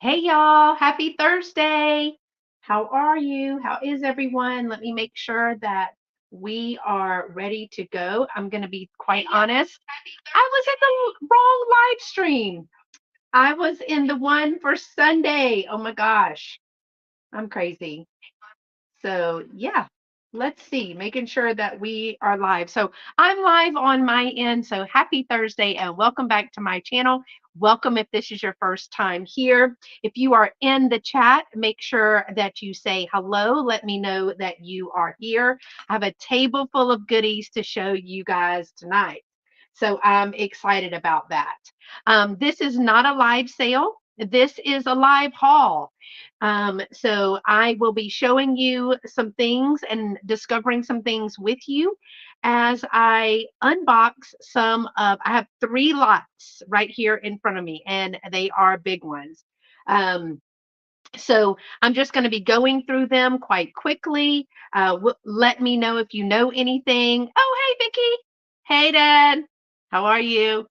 Hey y'all, happy Thursday. How are you? How is everyone? Let me make sure that we are ready to go. I'm going to be quite honest. I was in the wrong live stream. I was in the one for Sunday. Oh my gosh, I'm crazy. So, yeah, let's see, making sure that we are live. So, I'm live on my end. So, happy Thursday and welcome back to my channel. Welcome if this is your first time here. If you are in the chat, make sure that you say hello. Let me know that you are here. I have a table full of goodies to show you guys tonight. So, I'm excited about that. This is not a live sale. This is a live haul. So I will be showing you some things and discovering some things with you as I unbox I have three lots right here in front of me, and they are big ones. Um, so I'm just going to be going through them quite quickly. Let me know if you know anything. Oh, hey, Vicky. Hey, Dad. How are you?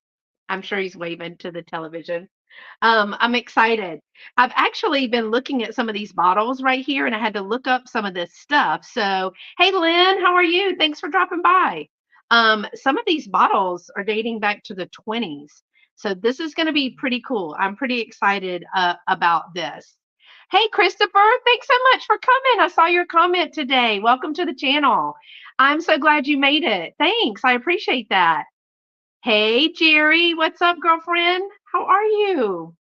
I'm sure he's waving to the television. I'm excited. I've actually been looking at some of these bottles right here, and I had to look up some of this stuff. So, hey, Lynn, how are you? Thanks for dropping by. Some of these bottles are dating back to the 20s. So, this is going to be pretty cool. I'm pretty excited about this. Hey, Christopher, thanks so much for coming. I saw your comment today. Welcome to the channel. I'm so glad you made it. Thanks. I appreciate that. Hey, Jerry, what's up, girlfriend? How are you?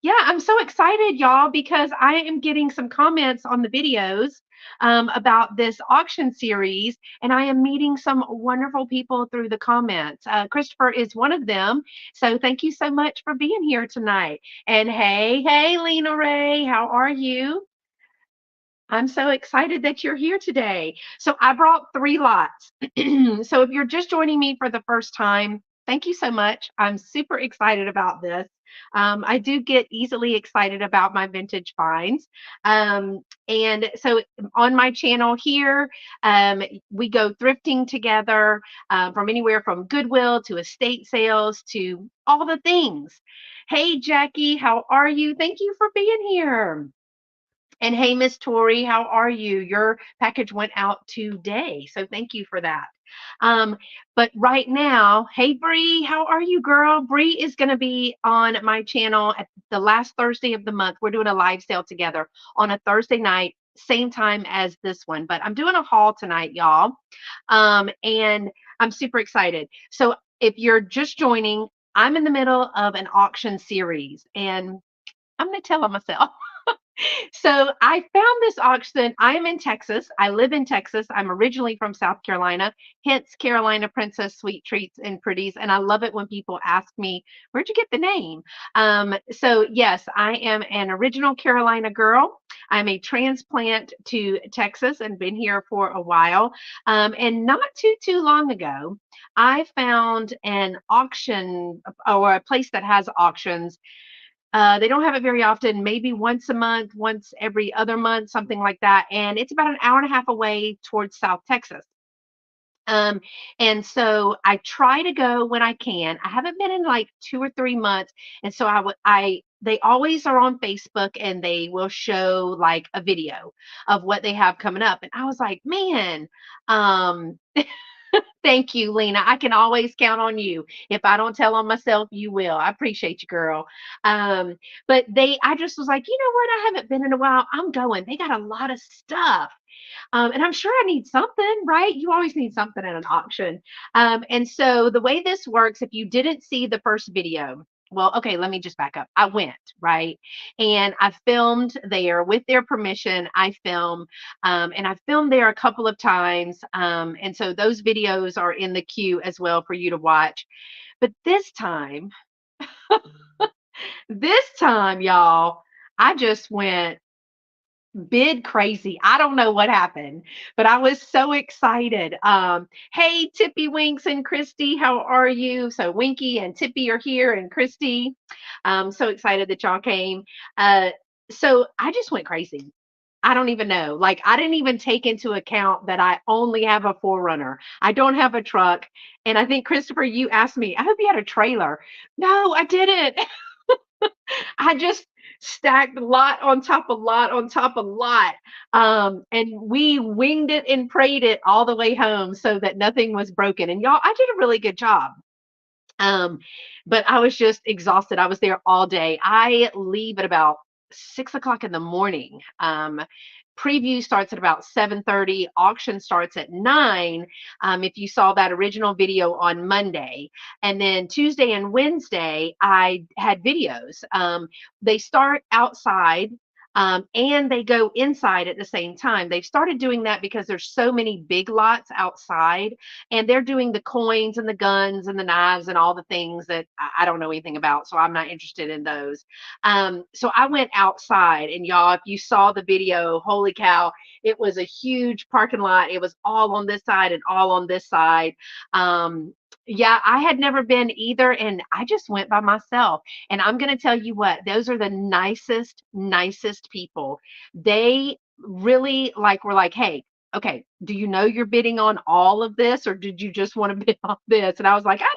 Yeah, I'm so excited, y'all, because I am getting some comments on the videos about this auction series, and I am meeting some wonderful people through the comments. Christopher is one of them. So thank you so much for being here tonight. And hey, Lena Ray, how are you? I'm so excited that you're here today. So I brought three lots. So if you're just joining me for the first time, thank you so much. I'm super excited about this. I do get easily excited about my vintage finds. And so on my channel here, we go thrifting together from anywhere from Goodwill to estate sales to all the things. Hey, Jackie, how are you? Thank you for being here. And hey, Miss Tori, how are you? Your package went out today, so thank you for that. Um, but right now, hey Bree, how are you, girl? Bree is going to be on my channel at the last Thursday of the month. We're doing a live sale together on a Thursday night, same time as this one. But I'm doing a haul tonight, y'all, and I'm super excited. So if you're just joining, I'm in the middle of an auction series, and I'm going to tell on myself. So I found this auction. I'm in Texas. I live in Texas. I'm originally from South Carolina, hence Carolina Princess Sweet Treats and Pretties. And I love it when people ask me, where'd you get the name? So, yes, I am an original Carolina girl. I'm a transplant to Texas and been here for a while. And not too long ago, I found an auction or a place that has auctions. They don't have it very often, maybe once a month, once every other month, something like that. And it's about an hour and a half away towards South Texas. Um, and so I try to go when I can. I haven't been in like 2 or 3 months. And so they always are on Facebook and they will show like a video of what they have coming up. And I was like, man, um, thank you, Lena. I can always count on you. If I don't tell on myself, you will. I appreciate you, girl. But I just was like, you know what? I haven't been in a while. I'm going. They got a lot of stuff. And I'm sure I need something, right? You always need something at an auction. And so the way this works, if you didn't see the first video, well, okay, let me just back up. I went, right? And I filmed there with their permission. And I filmed there a couple of times. And so those videos are in the queue as well for you to watch. But this time, y'all, I just went bid crazy. I don't know what happened, but I was so excited. Hey, Tippy Winks and Christy, how are you? So Winky and Tippy are here, and Christy. I'm so excited that y'all came. Uh, so I just went crazy. I don't even know. Like, I didn't even take into account that I only have a forerunner. I don't have a truck. And I think, Christopher, you asked me, I hope you had a trailer. No, I didn't. I just stacked lot on top of lot on top of lot. And we winged it and prayed it all the way home so that nothing was broken. And y'all, I did a really good job. Um, but I was just exhausted. I was there all day. I leave at about 6 o'clock in the morning. Preview starts at about 7:30. Auction starts at 9. If you saw that original video on Monday, and then Tuesday and Wednesday, I had videos. They start outside. And they go inside at the same time. They've started doing that because there's so many big lots outside, and they're doing the coins and the guns and the knives and all the things that I don't know anything about, so I'm not interested in those. So I went outside, and y'all, if you saw the video, holy cow, it was a huge parking lot. It was all on this side and all on this side. Yeah, I had never been either, and I just went by myself. And I'm going to tell you what, those are the nicest people. They really like were like, hey, okay, do you know you're bidding on all of this, or did you just want to bid on this? And I was like, I'm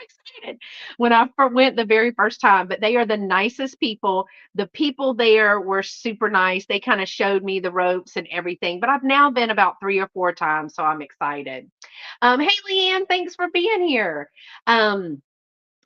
excited when I went the very first time. But they are the nicest people. The people there were super nice. They kind of showed me the ropes and everything. But I've now been about 3 or 4 times, so I'm excited. Hey, Leanne, thanks for being here. Um,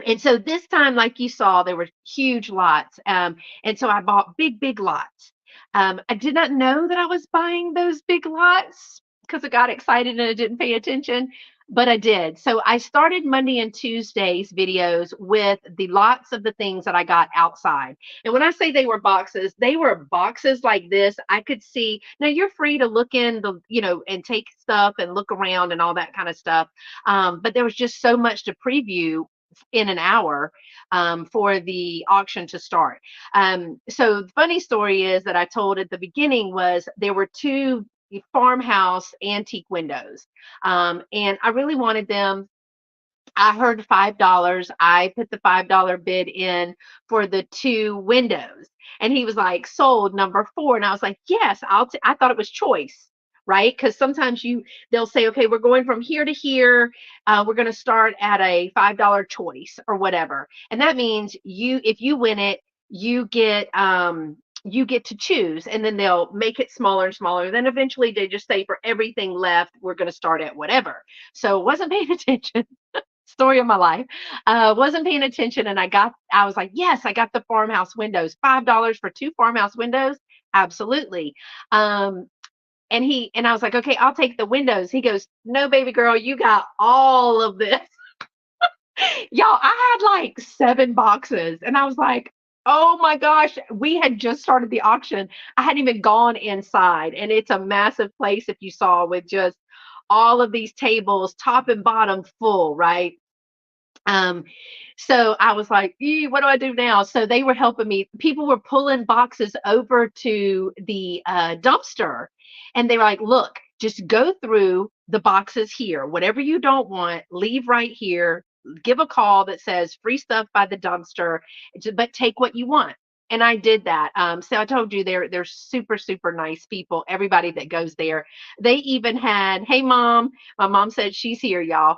and so this time, like you saw, there were huge lots. And so I bought big lots. I did not know that I was buying those big lots because I got excited and I didn't pay attention, but I did. So I started Monday and Tuesday's videos with the lots of the things that I got outside. And when I say they were boxes like this. I could see. Now you're free to look in and take stuff and look around and all that kind of stuff. But there was just so much to preview in an hour for the auction to start. So the funny story is that I told at the beginning was there were two farmhouse antique windows, and I really wanted them. I heard $5. I put the $5 bid in for the two windows. And he was like, sold number four. And I was like, yes, I thought it was choice, right? Because sometimes they'll say, okay, we're going from here to here. We're going to start at a $5 choice or whatever. And that means if you win it, you get to choose, and then they'll make it smaller and smaller. Then eventually they just say for everything left, we're going to start at whatever. So wasn't paying attention. Story of my life. Wasn't paying attention, and I was like, yes, I got the farmhouse windows. $5 for two farmhouse windows. Absolutely. Um, and I was like, okay, I'll take the windows. He goes, no, baby girl, you got all of this. Y'all, I had like 7 boxes, and I was like, oh my gosh, we had just started the auction. I hadn't even gone inside, and it's a massive place if you saw, with just all of these tables, top and bottom full, right? Um, so I was like, what do I do now? So they were helping me. People were pulling boxes over to the dumpster, and they were like, look, just go through the boxes here. Whatever you don't want, leave right here. Give a call that says free stuff by the dumpster, but take what you want. And I did that. So I told you they're super nice people. Everybody that goes there, they even had, hey mom, my mom said she's here, y'all.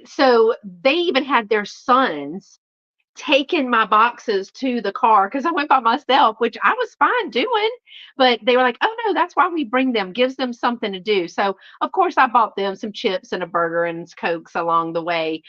So they even had their sons taking my boxes to the car because I went by myself, which I was fine doing. But they were like, oh no, that's why we bring them, gives them something to do. So, of course, I bought them some chips and a burger and Cokes along the way,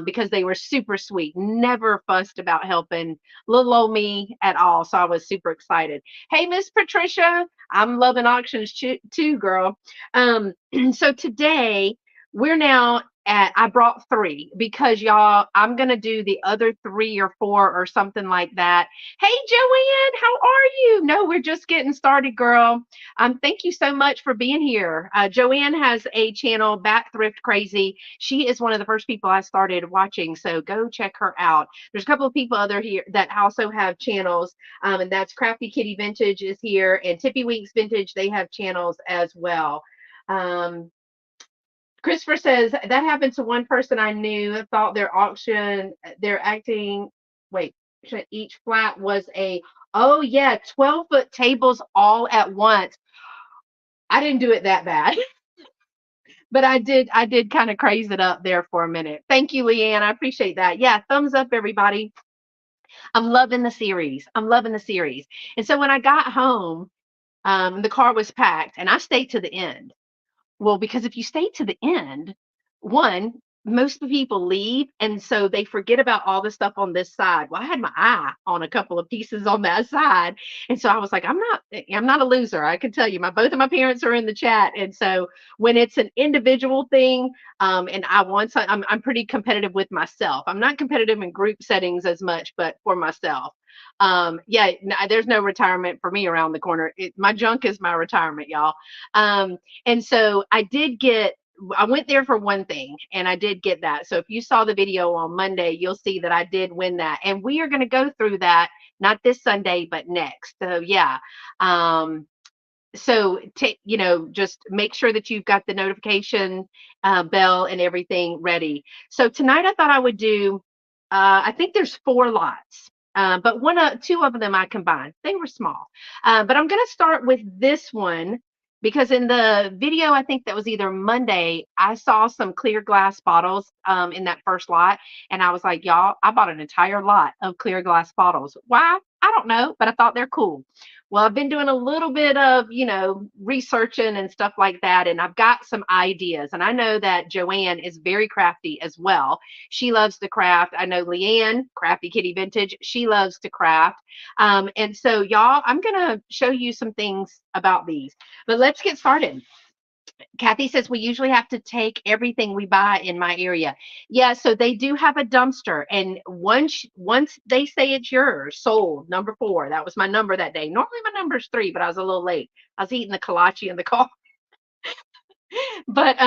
because they were super sweet, never fussed about helping little old me at all. So I was super excited. Hey, Miss Patricia, I'm loving auctions too, girl. So today, we're now I brought 3 because y'all, I'm gonna do the other 3 or 4 or something like that. Hey Joanne, how are you? No, we're just getting started, girl. Thank you so much for being here. Joanne has a channel, Back Thrift Crazy. She is one of the first people I started watching, so go check her out. There's a couple of people other here that also have channels, and that's Crafty Kitty Vintage is here, and Tippy Winks Vintage. They have channels as well. Um, Christopher says that happened to one person I knew. Thought their acting, wait, each flat was oh yeah, 12-foot tables all at once. I didn't do it that bad, but I did kind of craze it up there for a minute. Thank you, Leanne. I appreciate that. Yeah, thumbs up, everybody. I'm loving the series. I'm loving the series. And so when I got home, the car was packed and I stayed to the end. Well, because if you stay to the end, one, most of the people leave, and so they forget about all the stuff on this side. Well, I had my eye on a couple of pieces on that side, and so I was like, I'm not a loser. I can tell you, my both of my parents are in the chat, and so when it's an individual thing, and I want some, I'm pretty competitive with myself. I'm not competitive in group settings as much, but for myself. Yeah, there's no retirement for me around the corner. My junk is my retirement, y'all. And so I went there for one thing and I did get that. So if you saw the video on Monday, you'll see that I did win that. And we are going to go through that, not this Sunday, but next. So yeah. Um, so take, just make sure that you've got the notification bell and everything ready. So tonight I thought I would do, I think there's 4 lots. But two of them I combined. They were small. But I'm going to start with this one because in the video, I think that was either Monday, I saw some clear glass bottles in that first lot. And I was like, y'all, I bought an entire lot of clear glass bottles. Why? I don't know, but I thought they're cool. Well, I've been doing a little bit of, researching and stuff like that, and I've got some ideas. And I know that Joanne is very crafty as well. She loves to craft. I know Leanne, Crafty Kitty Vintage, she loves to craft. And so, y'all, I'm going to show you some things about these. But let's get started. Kathy says we usually have to take everything we buy in my area. Yeah, so they do have a dumpster, and once they say it's yours, sold, number 4. That was my number that day. Normally my number's 3, but I was a little late. I was eating the kolache in the car. But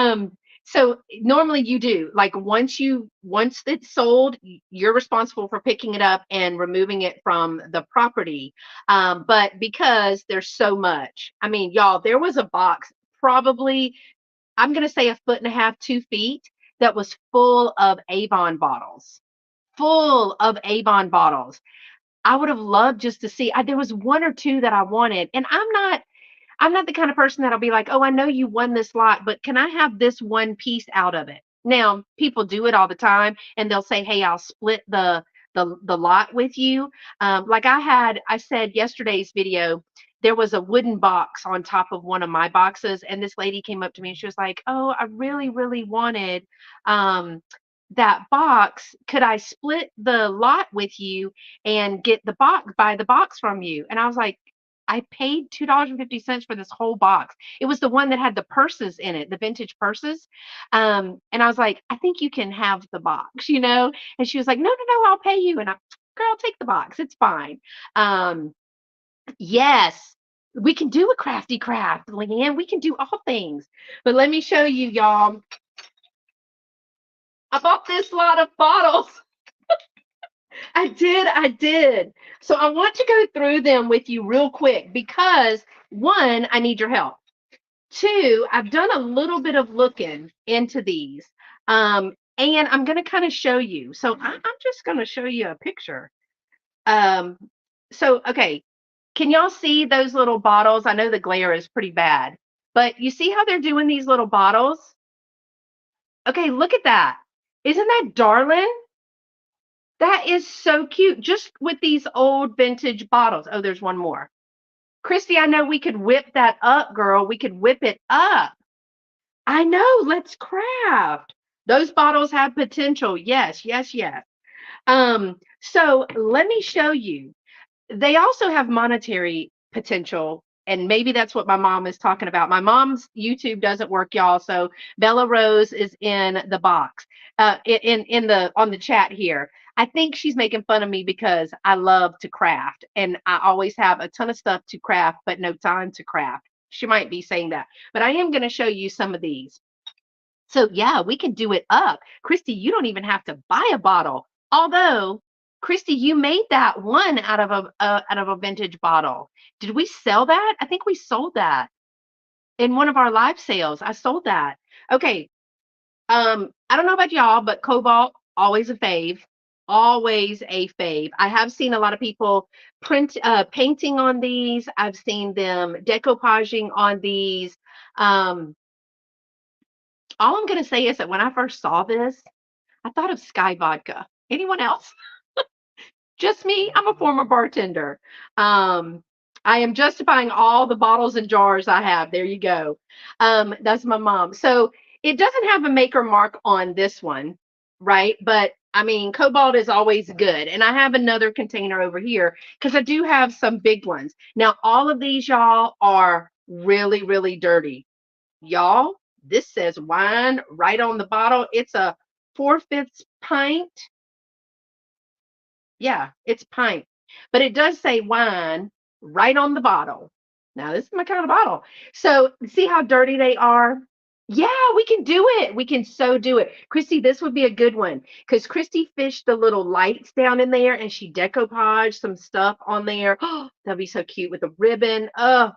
so normally you do, like, once it's sold, you're responsible for picking it up and removing it from the property. But because there's so much, I mean, y'all, there was a box, probably, I'm going to say a foot and a half, 2 feet, that was full of Avon bottles, full of Avon bottles. I would have loved just to see. There was 1 or 2 that I wanted, and I'm not the kind of person that'll be like, oh, I know you won this lot, but can I have this one piece out of it? Now, people do it all the time, and they'll say, hey, I'll split the lot with you. Like I said yesterday's video, there was a wooden box on top of one of my boxes, and this lady came up to me and she was like, oh, I really, really wanted um, that box. Could I split the lot with you and buy the box from you? And I was like, I paid $2.50 for this whole box. It was the one that had the purses in it, the vintage purses. And I was like, I think you can have the box. And she was like, no, no, no, I'll pay you. And girl, take the box. It's fine. Um, yes, we can do a crafty craft, Leanne. We can do all things. But let me show you, y'all. I bought this lot of bottles. I did. So I want to go through them with you real quick because, one, I need your help. 2, I've done a little bit of looking into these. And I'm going to kind of show you. So I'm just going to show you a picture. Um, so, okay, can y'all see those little bottles? I know the glare is pretty bad, but you see how they're doing these little bottles? Okay, look at that. Isn't that darling? That is so cute. Just with these old vintage bottles. Oh, there's one more. Christy, I know we could whip that up, girl. We could whip it up. I know. Let's craft. Those bottles have potential. Yes, yes, yes. So let me show you. They also have monetary potential, and maybe that's what my mom is talking about. My mom's YouTube doesn't work, y'all. So Bella Rose is in the box, in the on the chat here. I think she's making fun of me because I love to craft, and I always have a ton of stuff to craft, but no time to craft. She might be saying that, but I am going to show you some of these. So yeah, we can do it up. Christy, you don't even have to buy a bottle. Although, Christy, you made that one out of a vintage bottle. Did we sell that? I think we sold that in one of our live sales. I sold that. Okay. I don't know about y'all, but Cobalt, always a fave. Always a fave. I have seen a lot of people painting on these. I've seen them decoupaging on these. Um, all I'm gonna say is that when I first saw this, I thought of Sky Vodka. Anyone else? Just me. I'm a former bartender. Um, I am justifying all the bottles and jars I have. There you go. That's my mom. So it doesn't have a maker mark on this one, right? But I mean, cobalt is always good. And I have another container over here because I do have some big ones. Now, all of these, y'all, are really, really dirty. Y'all, this says wine right on the bottle. It's a 4/5 pint. Yeah, it's pint, but it does say wine right on the bottle. Now, this is my kind of bottle. So, see how dirty they are? Yeah, we can do it. We can so do it. Christy, this would be a good one because Christy fished the little lights down in there and she decoupaged some stuff on there. Oh, that'd be so cute with a ribbon. Oh,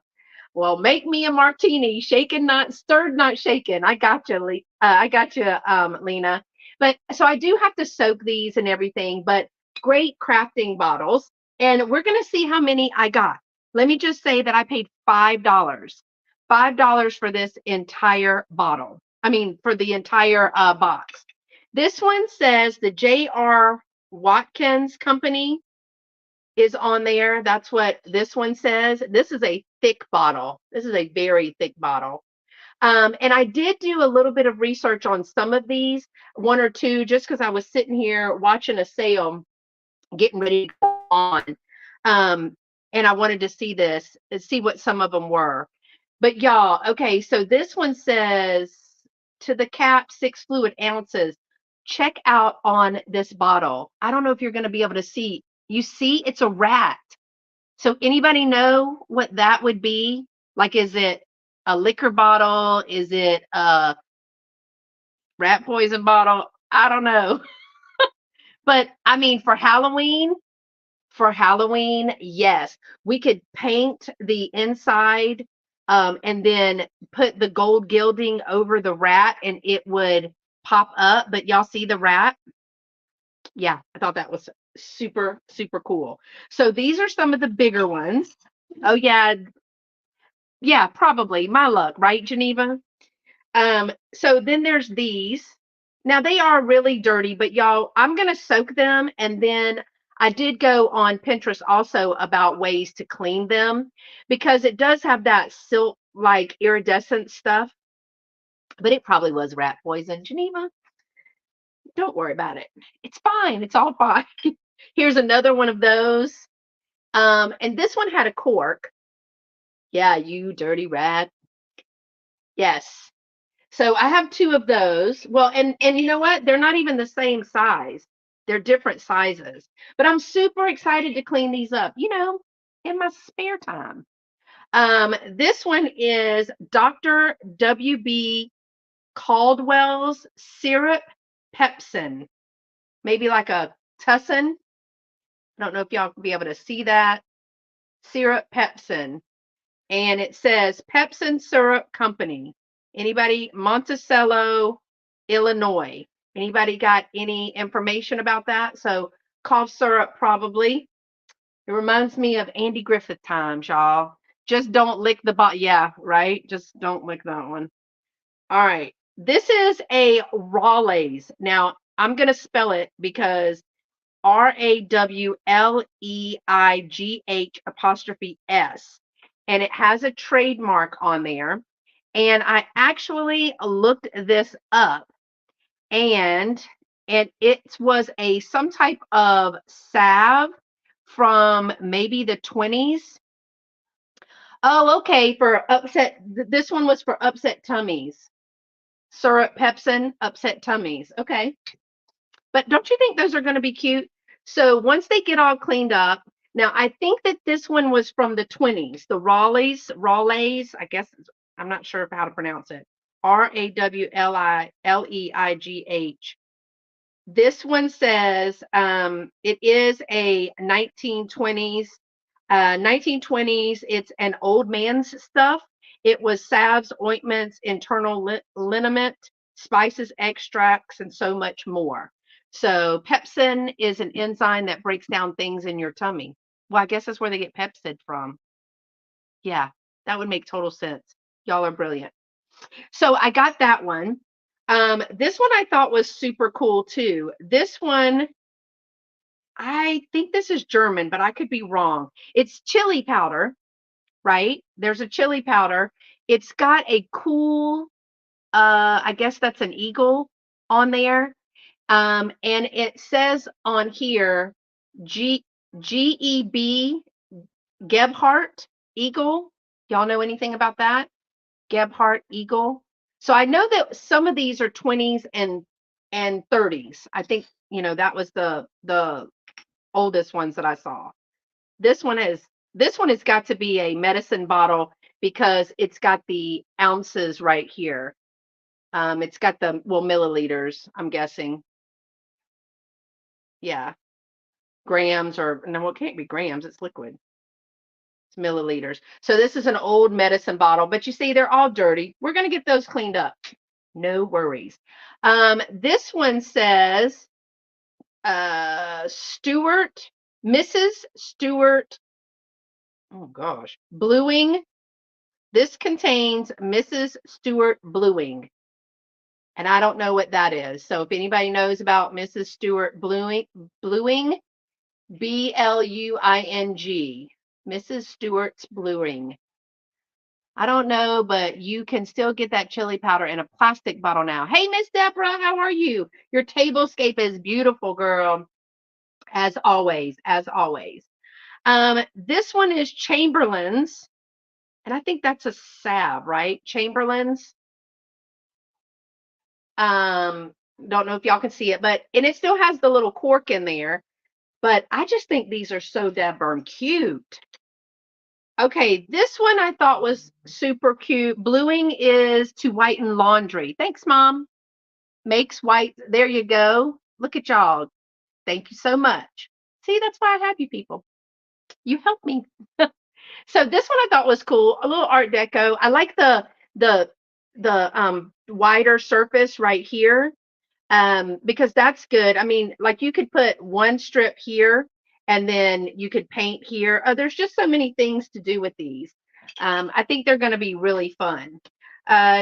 well, make me a martini, shaken not stirred, not shaken. I got you, I got you, Lena. But so I do have to soak these and everything, but great crafting bottles. And we're gonna see how many I got. Let me just say that I paid $5. $5 for this entire bottle. I mean, for the entire box. This one says the J.R. Watkins Company is on there. That's what this one says. This is a thick bottle. This is a very thick bottle. And I did do a little bit of research on some of these, one or two, just because I was sitting here watching a sale, getting ready to go on. Um, and I wanted to see this and see what some of them were. But y'all, okay, so this one says to the cap, 6 fluid ounces. Check out on this bottle. I don't know if you're going to be able to see. You see, it's a rat. So anybody know what that would be? Like, is it a liquor bottle? Is it a rat poison bottle? I don't know. But I mean, for Halloween, yes, we could paint the inside and then put the gold gilding over the rat and it would pop up. But y'all see the rat? Yeah, I thought that was super, super cool. So these are some of the bigger ones. Oh, yeah, yeah, probably. My luck, right, Geneva? So then there's these. Now they are really dirty, but y'all, I'm gonna soak them and then I did go on Pinterest also about ways to clean them because it does have that silt like iridescent stuff, but it probably was rat poison. Geneva, don't worry about it. It's fine. It's all fine. Here's another one of those. And this one had a cork. Yeah, you dirty rat. Yes. So I have two of those. Well, and you know what? They're not even the same size. They're different sizes. But I'm super excited to clean these up, in my spare time. This one is Dr. W.B. Caldwell's syrup pepsin. Maybe like a tussin. I don't know if y'all can be able to see that. Syrup pepsin. And it says Pepsin Syrup Company. Anybody? Monticello, Illinois. Anybody got any information about that? So cough syrup probably. It reminds me of Andy Griffith times, y'all. Just don't lick the bottle. Yeah, right. Just don't lick that one. All right. This is a Rawleys. Now I'm gonna spell it because Rawleigh apostrophe S. And it has a trademark on there. And I actually looked this up and it was a some type of salve from maybe the 20s. Oh, okay. For upset, this one was for upset tummies. Syrup pepsin, upset tummies. Okay. But don't you think those are going to be cute? So once they get all cleaned up, now I think that this one was from the 20s, the Rawleys, I guess I'm not sure how to pronounce it. Rawleigh. This one says it is a 1920s. 1920s, it's an old man's stuff. It was salves, ointments, internal liniment, spices, extracts, and so much more. So pepsin is an enzyme that breaks down things in your tummy. Well, I guess that's where they get Pepsid from. Yeah, that would make total sense. Y'all are brilliant. So I got that one. This one I thought was super cool too. This one, I think this is German, but I could be wrong. It's chili powder, right? There's a chili powder. It's got a cool, I guess that's an eagle on there. And it says on here G GEB Gebhardt Eagle. Y'all know anything about that? Gebhardt Eagle. So I know that some of these are 20s and 30s. I think, that was the oldest ones that I saw. This one is this one has got to be a medicine bottle because it's got the ounces right here. It's got the milliliters, I'm guessing. Yeah, grams or no, it can't be grams. It's liquid. It's milliliters. So this is an old medicine bottle, but you see, they're all dirty. We're gonna get those cleaned up. No worries. This one says Stewart, Mrs. Stewart. Oh gosh, Bluing. This contains Mrs. Stewart Bluing, and I don't know what that is. So if anybody knows about Mrs. Stewart Bluing, Bluing, Mrs. Stewart's Bluing. I don't know, but you can still get that chili powder in a plastic bottle now. Hey, Miss Deborah, how are you? Your tablescape is beautiful, girl, as always, as always. This one is Chamberlain's, and I think that's a salve, right? Chamberlain's. Um, don't know if y'all can see it, but and it still has the little cork in there. But I just think these are so darn cute. Okay, this one I thought was super cute. Bluing is to whiten laundry. Thanks, Mom. Makes white. There you go. Look at y'all. Thank you so much. See, that's why I have you people. You help me. So this one I thought was cool. A little Art Deco. I like the the wider surface right here, because that's good. I mean, like you could put one strip here and then you could paint here. Oh, there's just so many things to do with these. I think they're going to be really fun.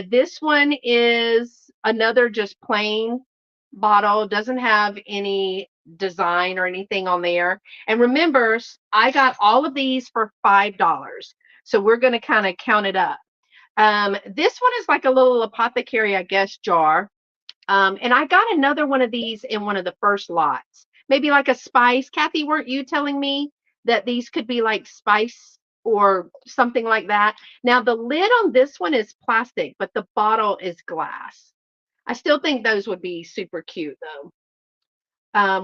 This one is another just plain bottle, doesn't have any design or anything on there. And remember, I got all of these for $5. So we're going to kind of count it up. This one is like a little apothecary, I guess, jar. And I got another one of these in one of the first lots. Maybe like a spice. Kathy, weren't you telling me that these could be like spice or something like that? Now, the lid on this one is plastic, but the bottle is glass. I still think those would be super cute, though.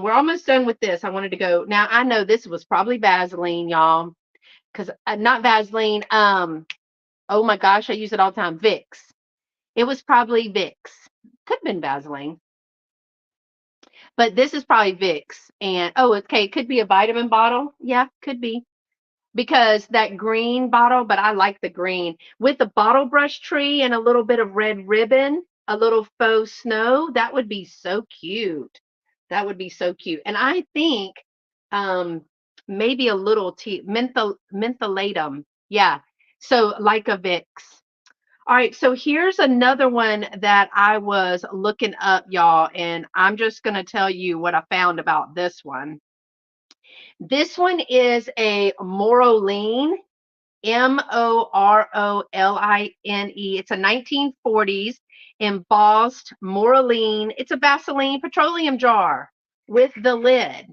We're almost done with this. I wanted to go. Now, I know this was probably Vaseline, y'all, because not Vaseline. Oh my gosh, I use it all the time. Vicks. It was probably Vicks. Could have been Vaseline. But this is probably Vicks. And oh, okay, it could be a vitamin bottle. Yeah, could be. Because that green bottle, but I like the green with the bottle brush tree and a little bit of red ribbon, a little faux snow. That would be so cute. That would be so cute. And I think um maybe a little tea mentholatum. Yeah. So like a Vicks. All right, so here's another one that I was looking up, y'all, and I'm just going to tell you what I found about this one. This one is a Moroline, Moroline. It's a 1940s embossed Moroline. It's a Vaseline petroleum jar with the lid.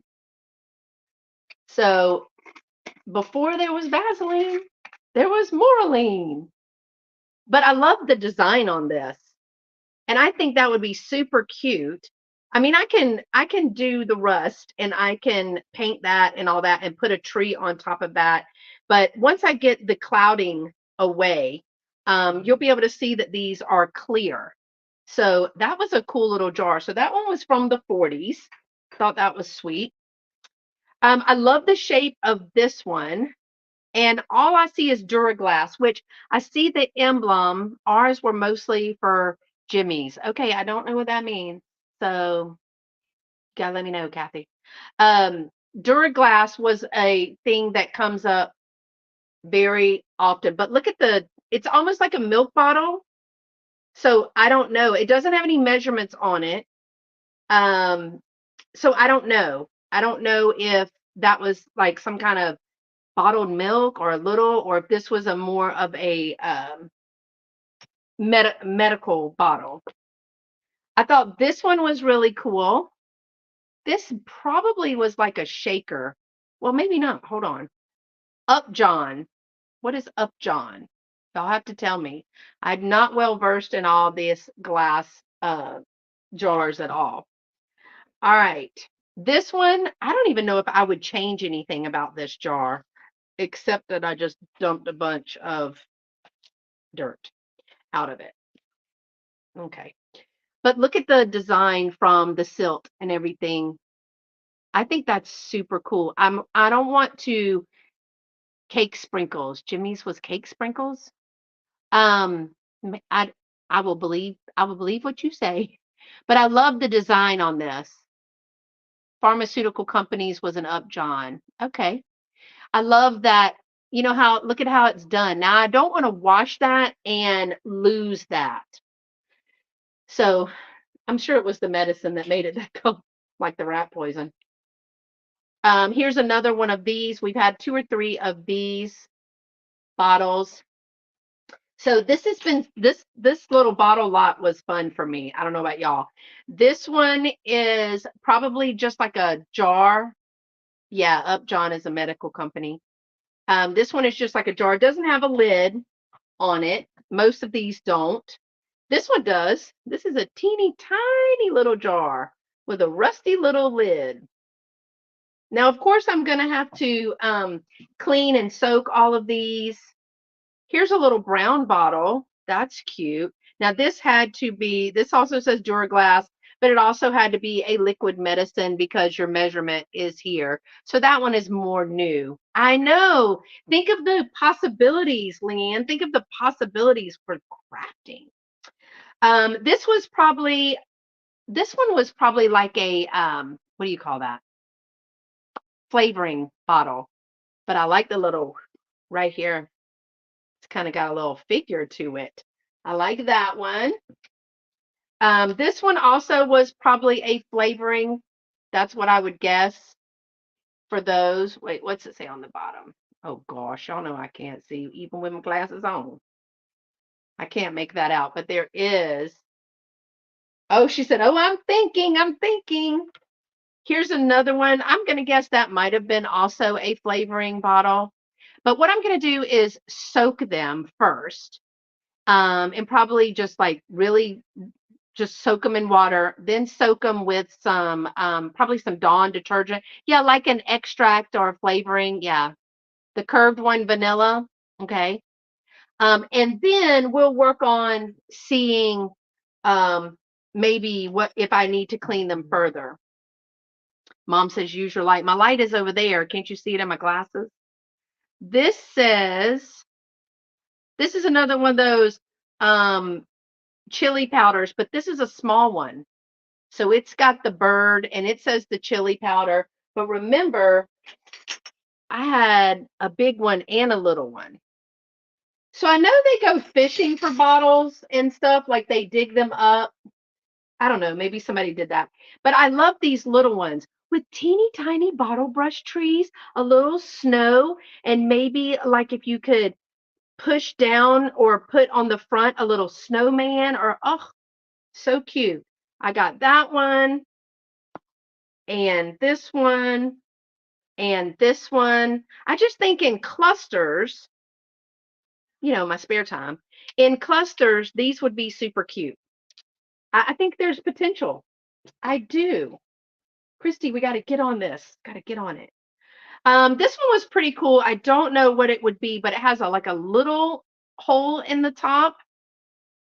So before there was Vaseline, there was Moroline. But I love the design on this. And I think that would be super cute. I mean, I can do the rust and I can paint that and all that and put a tree on top of that. But once I get the clouding away, you'll be able to see that these are clear. So that was a cool little jar. So that one was from the 40s. Thought that was sweet. I love the shape of this one. And all I see is Duraglass, which I see the emblem. Ours were mostly for Jimmy's. Okay, I don't know what that means. So you gotta let me know, Kathy. Um, Duraglass was a thing that comes up very often. But look at it's almost like a milk bottle. So I don't know. It doesn't have any measurements on it. Um, so I don't know. I don't know if that was like some kind of bottled milk or a little, or if this was a more of a medical bottle. I thought this one was really cool. This probably was like a shaker. Well, maybe not. Hold on. Upjohn. What is Upjohn? Y'all have to tell me. I'm not well versed in all these glass jars at all. All right. This one, I don't even know if I would change anything about this jar, except that I just dumped a bunch of dirt out of it. Okay. But look at the design from the silt and everything. I think that's super cool. I don't want to cake sprinkles. Jimmy's was cake sprinkles. Um I I will believe what you say. But I love the design on this. Pharmaceutical companies was an Upjohn. Okay. I love that. You know how, look at how it's done. Now I don't want to wash that and lose that. So I'm sure it was the medicine that made it that color, like the rat poison. Here's another one of these. We've had two or three of these bottles. So this has been this little bottle lot was fun for me. I don't know about y'all. This one is probably just like a jar. Yeah, Upjohn is a medical company. This one is just like a jar. It doesn't have a lid on it. Most of these don't. This one does. This is a teeny tiny little jar with a rusty little lid. Now, of course, I'm going to have to clean and soak all of these. Here's a little brown bottle. That's cute. Now, this also says Duraglass, but it also had to be a liquid medicine because your measurement is here. So that one is more new. I know. Think of the possibilities, Leanne. Think of the possibilities for crafting. This was probably, this one was probably like a, what do you call that? Flavoring bottle. But I like the little right here. It's kind of got a little figure to it. I like that one. This one also was probably a flavoring. That's what I would guess for those. Wait, what's it say on the bottom? Oh gosh, y'all know I can't see even with my glasses on. I can't make that out, but there is. Oh, she said, "Oh, I'm thinking." Here's another one. I'm going to guess that might have been also a flavoring bottle. But what I'm going to do is soak them first, and probably just like really just soak them in water, then soak them with some, probably some Dawn detergent. Yeah, like an extract or a flavoring. Yeah, the curved one, vanilla. Okay. And then we'll work on seeing maybe what if I need to clean them further. Mom says, use your light. My light is over there. Can't you see it in my glasses? This says, this is another one of those um, chili powders, but this is a small one. So it's got the bird and it says the chili powder. But remember, I had a big one and a little one. So I know they go fishing for bottles and stuff, like they dig them up. I don't know, maybe somebody did that. But I love these little ones with teeny tiny bottle brush trees, a little snow, and maybe like if you could push down or put on the front a little snowman or oh, so cute. I got that one and this one and this one. I just think in clusters, my spare time, in clusters, these would be super cute. I think there's potential. I do. Christy, we got to get on this. Got to get on it. This one was pretty cool. I don't know what it would be, but it has like a little hole in the top,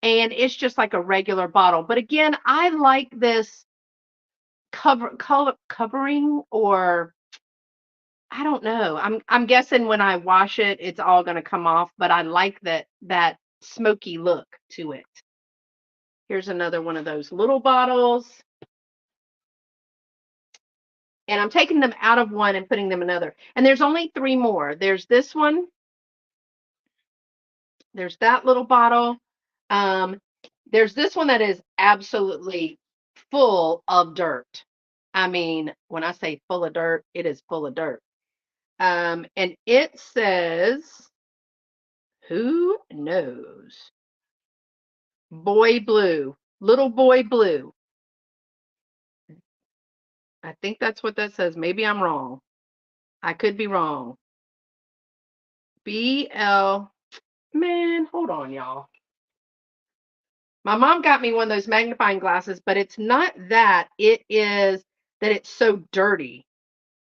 and it's just like a regular bottle. But again, I like this covering, or I don't know. I'm guessing when I wash it, it's all going to come off. But I like that smoky look to it. Here's another one of those little bottles. And I'm taking them out of one and putting them in another. And there's only three more. There's this one. There's that little bottle. Um, there's this one that is absolutely full of dirt. I mean, when I say full of dirt, it is full of dirt. And it says, who knows? Boy blue, little boy blue. I think that's what that says. Maybe I'm wrong. I could be wrong. BL, man, hold on, y'all. My mom got me one of those magnifying glasses, but it's not that. It is that it's so dirty.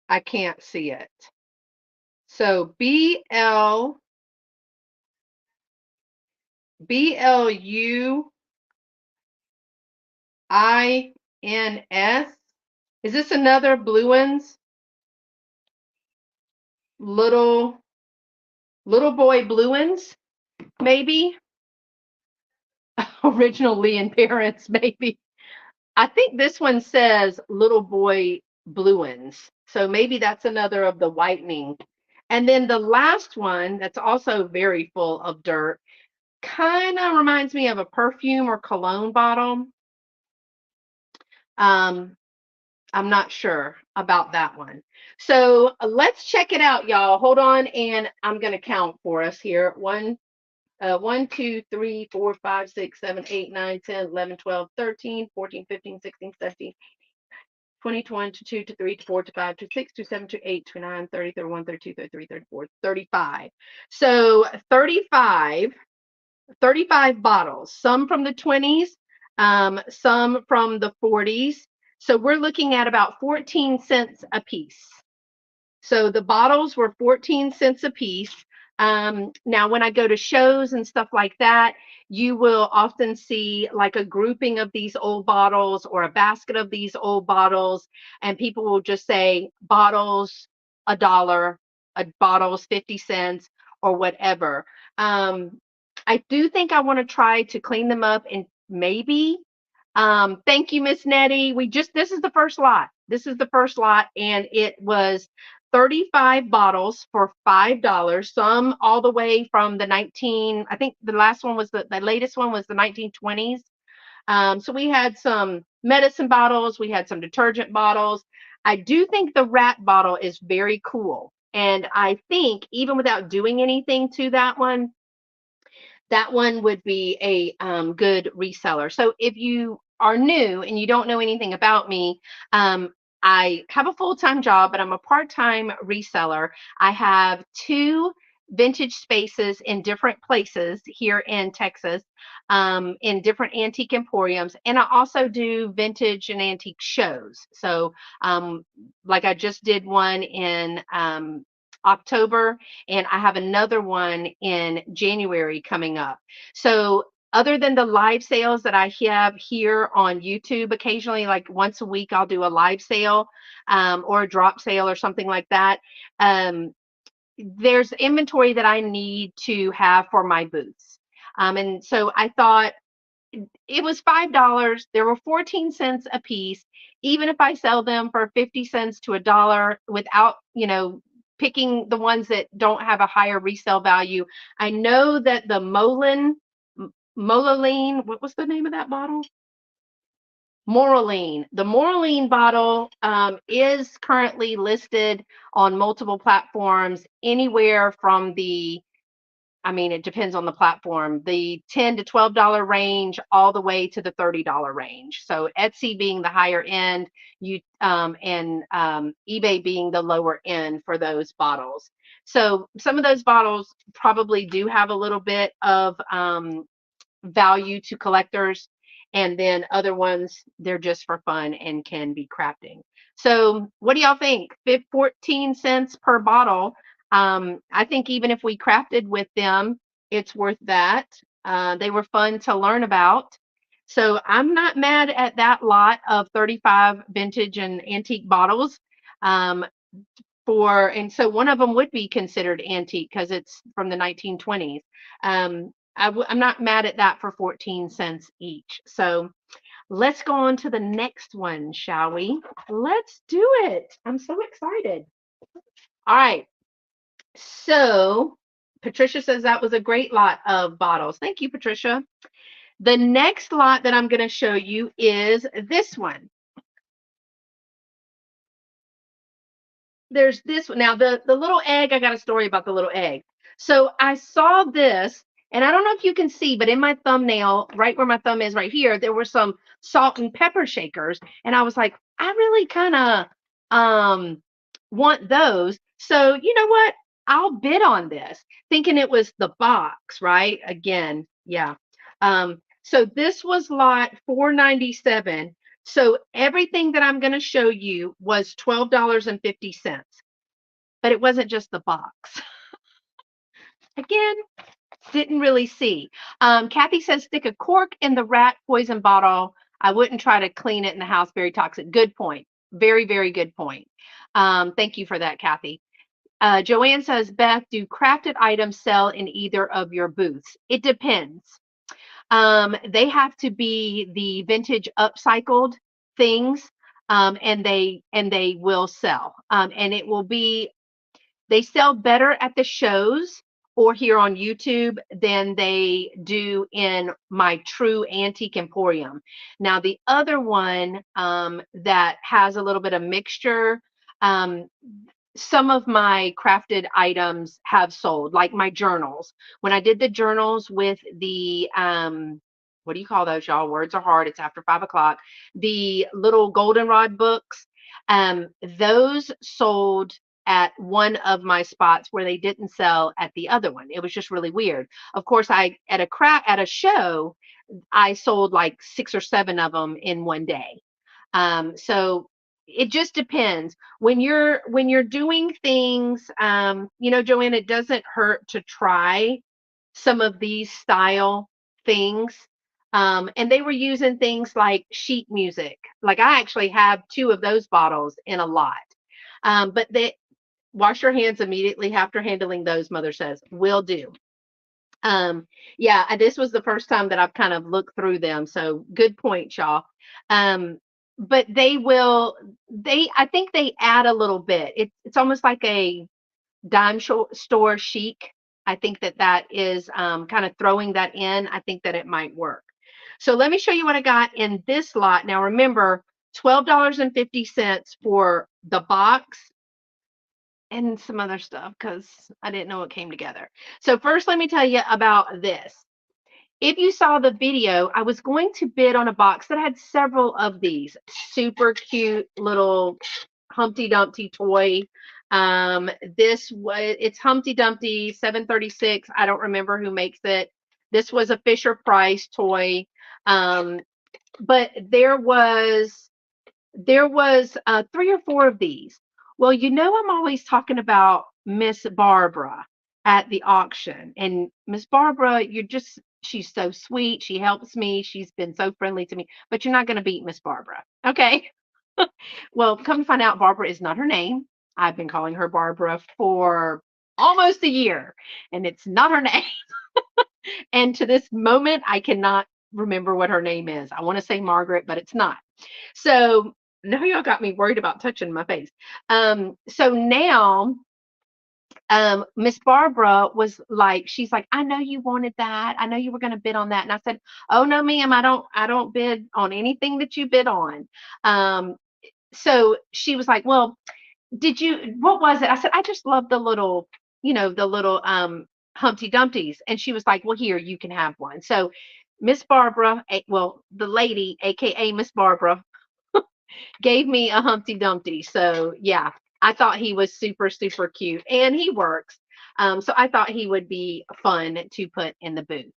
I can't see it. So BLUINS. Is this another blue ones? Little little boy blue ones, maybe? Original Lee and parents, maybe. I think this one says little boy blue ones. So maybe that's another of the whitening. And then the last one that's also very full of dirt kind of reminds me of a perfume or cologne bottle. Um, I'm not sure about that one. So let's check it out, y'all. Hold on, and I'm gonna count for us here. 1, 2, 3, 4, 5, 6, 7, 8, 9, 10, 11, 12, 13, 14, 15, 16, 17, 20, 21, 22, 23, 24, 25, 26, 27, 28, 29, 30, 31, 32, 33, 34, 35. So 35 bottles, some from the 20s, some from the 40s. So we're looking at about 14 cents a piece. So the bottles were 14 cents a piece. Now, when I go to shows and stuff like that, you will often see like a grouping of these old bottles or a basket of these old bottles, and people will just say bottles $1, a bottles 50 cents, or whatever. Um, I do think I want to try to clean them up and maybe. Thank you, Miss Nettie. This is the first lot. This is the first lot, and it was 35 bottles for $5, some all the way from the 19, I think the last one was the latest one was the 1920s. So we had some medicine bottles, we had some detergent bottles. I do think the rat bottle is very cool. And I think even without doing anything to that one would be a good reseller. So if you are new and you don't know anything about me, I have a full-time job, but I'm a part-time reseller. I have two vintage spaces in different places here in Texas, in different antique emporiums, and I also do vintage and antique shows. So, like I just did one in October, and I have another one in January coming up. So, other than the live sales that I have here on YouTube, occasionally, like once a week, I'll do a live sale, or a drop sale or something like that. Um, there's inventory that I need to have for my booths. And so I thought it was $5. There were 14 cents a piece. Even if I sell them for 50 cents to $1 without, picking the ones that don't have a higher resale value. I know that the Moline, what was the name of that bottle? Moraline. The Moraline bottle is currently listed on multiple platforms, anywhere from it depends on the platform, the $10 to $12 range, all the way to the $30 range. So Etsy being the higher end, and eBay being the lower end for those bottles. So some of those bottles probably do have a little bit of value to collectors, and then other ones they're just for fun and can be crafting. So what do y'all think? 14 cents per bottle. I think even if we crafted with them, it's worth that. They were fun to learn about. So I'm not mad at that lot of 35 vintage and antique bottles. Um, and so one of them would be considered antique because it's from the 1920s. I'm not mad at that for 14 cents each. So let's go on to the next one, shall we? Let's do it. I'm so excited. All right. So Patricia says that was a great lot of bottles. Thank you, Patricia. The next lot that I'm going to show you is this one. there's this now, the little egg. I got a story about the little egg. So I saw this, and I don't know if you can see, but in my thumbnail, right where my thumb is right here, there were some salt and pepper shakers, and I was like, I really kind of want those. So you know what? I'll bid on this, thinking it was the box, right? Again, yeah. So this was lot 497. So everything that I'm going to show you was $12.50, but it wasn't just the box. Again, didn't really see. Kathy says stick a cork in the rat poison bottle. I wouldn't try to clean it in the house. Very toxic. Good point. Very, very good point. Thank you for that, Kathy. Joanne says, Beth, do crafted items sell in either of your booths? It depends. They have to be the vintage upcycled things, and they will sell. And it will be they sell better at the shows or here on YouTube than they do in my true antique emporium. Now, the other one that has a little bit of mixture, um, some of my crafted items have sold, like my journals. When I did the journals with the what do you call those, y'all? Words are hard. It's after 5 o'clock. The little goldenrod books, those sold at one of my spots where they didn't sell at the other one. It was just really weird. Of course, I at a show, I sold like 6 or 7 of them in one day. So it just depends. When you're doing things, Joanne, it doesn't hurt to try some of these style things. And they were using things like sheet music. Like I actually have 2 of those bottles in a lot. But they wash your hands immediately after handling those, Mother says. Will do. Yeah, this was the first time that I've kind of looked through them. So good point, y'all. Um, but I think they add a little bit. It's almost like a store chic. I think that is kind of throwing that in. I think that it might work. So let me show you what I got in this lot. Now remember, $12.50 for the box and some other stuff because I didn't know it came together. So first, let me tell you about this. If you saw the video, I was going to bid on a box that had several of these super cute little Humpty Dumpty toy. It's Humpty Dumpty 736. I don't remember who makes it. This was a Fisher Price toy. But there was 3 or 4 of these. Well, I'm always talking about Miss Barbara at the auction. And Miss Barbara, she's so sweet. She helps me. She's been so friendly to me, but you're not going to beat Miss Barbara. Okay. Well, come to find out, Barbara is not her name. I've been calling her Barbara for almost a year, and it's not her name. And to this moment, I cannot remember what her name is. I want to say Margaret, but it's not. So now y'all got me worried about touching my face. So now Miss Barbara was like, she's like, I know you wanted that. I know you were going to bid on that. And I said, oh no, ma'am, I don't bid on anything that you bid on. So she was like, well, what was it? I said, I just love the little Humpty Dumpties. And she was like, well, here, you can have one. So Miss Barbara, well, the lady, AKA Miss Barbara, gave me a Humpty Dumpty. So yeah, I thought he was super, super cute and he works. So I thought he would be fun to put in the booth.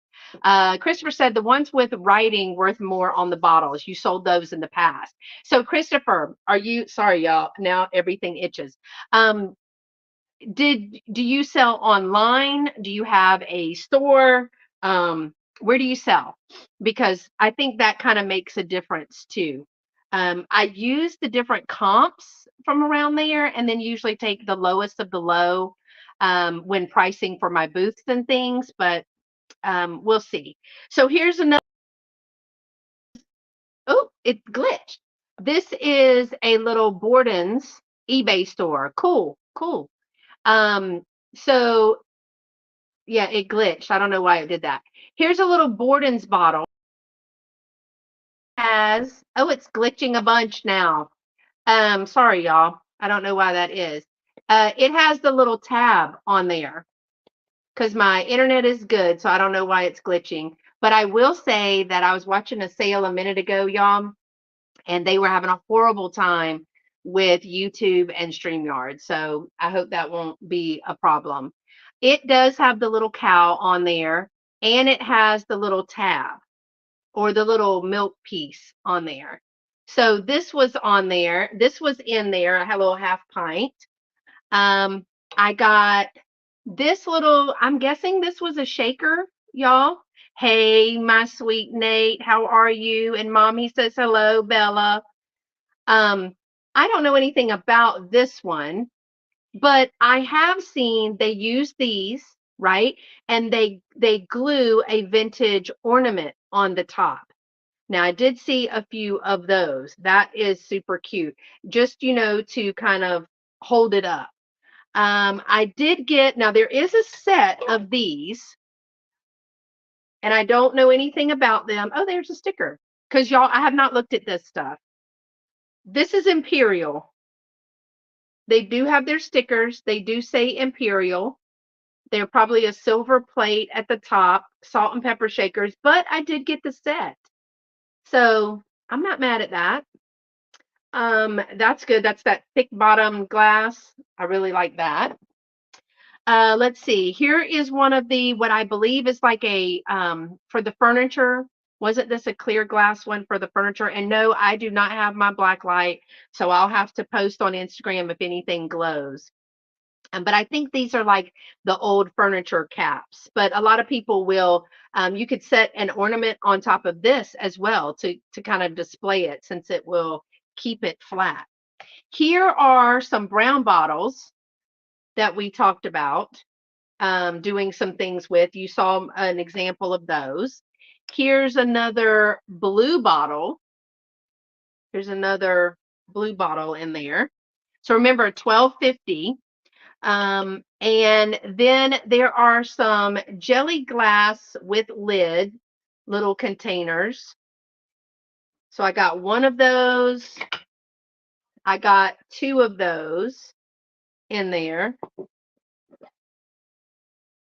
Christopher said the ones with writing worth more on the bottles. You sold those in the past. So Christopher, sorry, y'all, now everything itches. Um, do you sell online? Do you have a store? Where do you sell? Because I think that kind of makes a difference too. I use the different comps from around there and then usually take the lowest of the low when pricing for my booths and things, but we'll see. So here's another. Oh, it glitched. This is a little Borden's eBay store. Cool, cool. Um, so yeah, it glitched. I don't know why it did that. Here's a little Borden's bottle. It's glitching a bunch now. Sorry, y'all. I don't know why that is. It has the little tab on there because my internet is good, so I don't know why it's glitching. But I will say that I was watching a sale a minute ago, y'all, and they were having a horrible time with YouTube and StreamYard. So I hope that won't be a problem. It does have the little cow on there, and it has the little tab or the little milk piece on there. So this was on there. This was in there. I had a little half pint. Um, I got this little, I'm guessing this was a shaker, y'all. Hey, my sweet Nate, how are you? And mommy says hello, Bella. Um, I don't know anything about this one, but I have seen they use these, right? And they glue a vintage ornament on the top. Now I did see a few of those. That is super cute. Just, to kind of hold it up. I did get, now there is a set of these, and I don't know anything about them. Oh, there's a sticker. Because y'all, I have not looked at this stuff. This is Imperial. They do have their stickers. They do say Imperial. They're probably a silver plate at the top, salt and pepper shakers, but I did get the set. So I'm not mad at that. That's good. That's that thick bottom glass. I really like that. Let's see. Here is one of the what I believe is like a for the furniture. Wasn't this a clear glass one for the furniture? And no, I do not have my black light, so I'll have to post on Instagram if anything glows. But I think these are like the old furniture caps. But a lot of people will. You could set an ornament on top of this as well to kind of display it, since it will keep it flat. Here are some brown bottles that we talked about doing some things with. You saw an example of those. Here's another blue bottle. There's another blue bottle in there. So remember, 12.50. And then there are some jelly glass with lid, little containers. So I got one of those. I got two of those in there.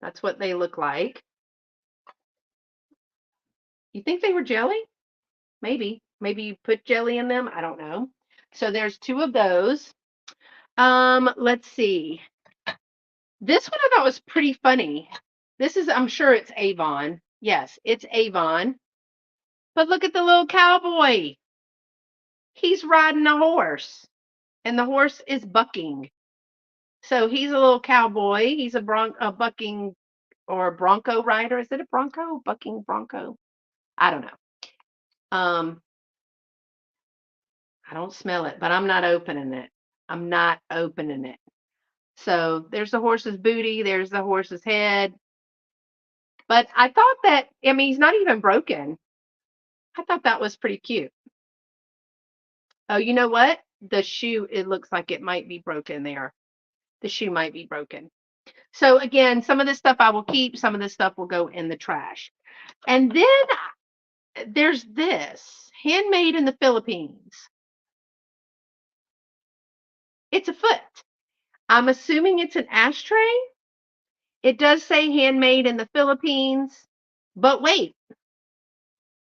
That's what they look like. You think they were jelly? Maybe. Maybe you put jelly in them. I don't know. So there's two of those. Let's see. This one I thought was pretty funny. This is, I'm sure it's Avon. Yes, it's Avon. But look at the little cowboy. He's riding a horse, and the horse is bucking. So he's a little cowboy. He's a bucking or a bronco rider. Is it a bronco? Bucking bronco? I don't know. Um, I don't smell it, but I'm not opening it. I'm not opening it. So there's the horse's booty, there's the horse's head. But I thought that, I mean, he's not even broken. I thought that was pretty cute. Oh, you know what? The shoe, it looks like it might be broken there. The shoe might be broken. So again, some of this stuff I will keep, some of this stuff will go in the trash. And then there's this, handmade in the Philippines. It's a foot. I'm assuming it's an ashtray. It does say handmade in the Philippines, but wait,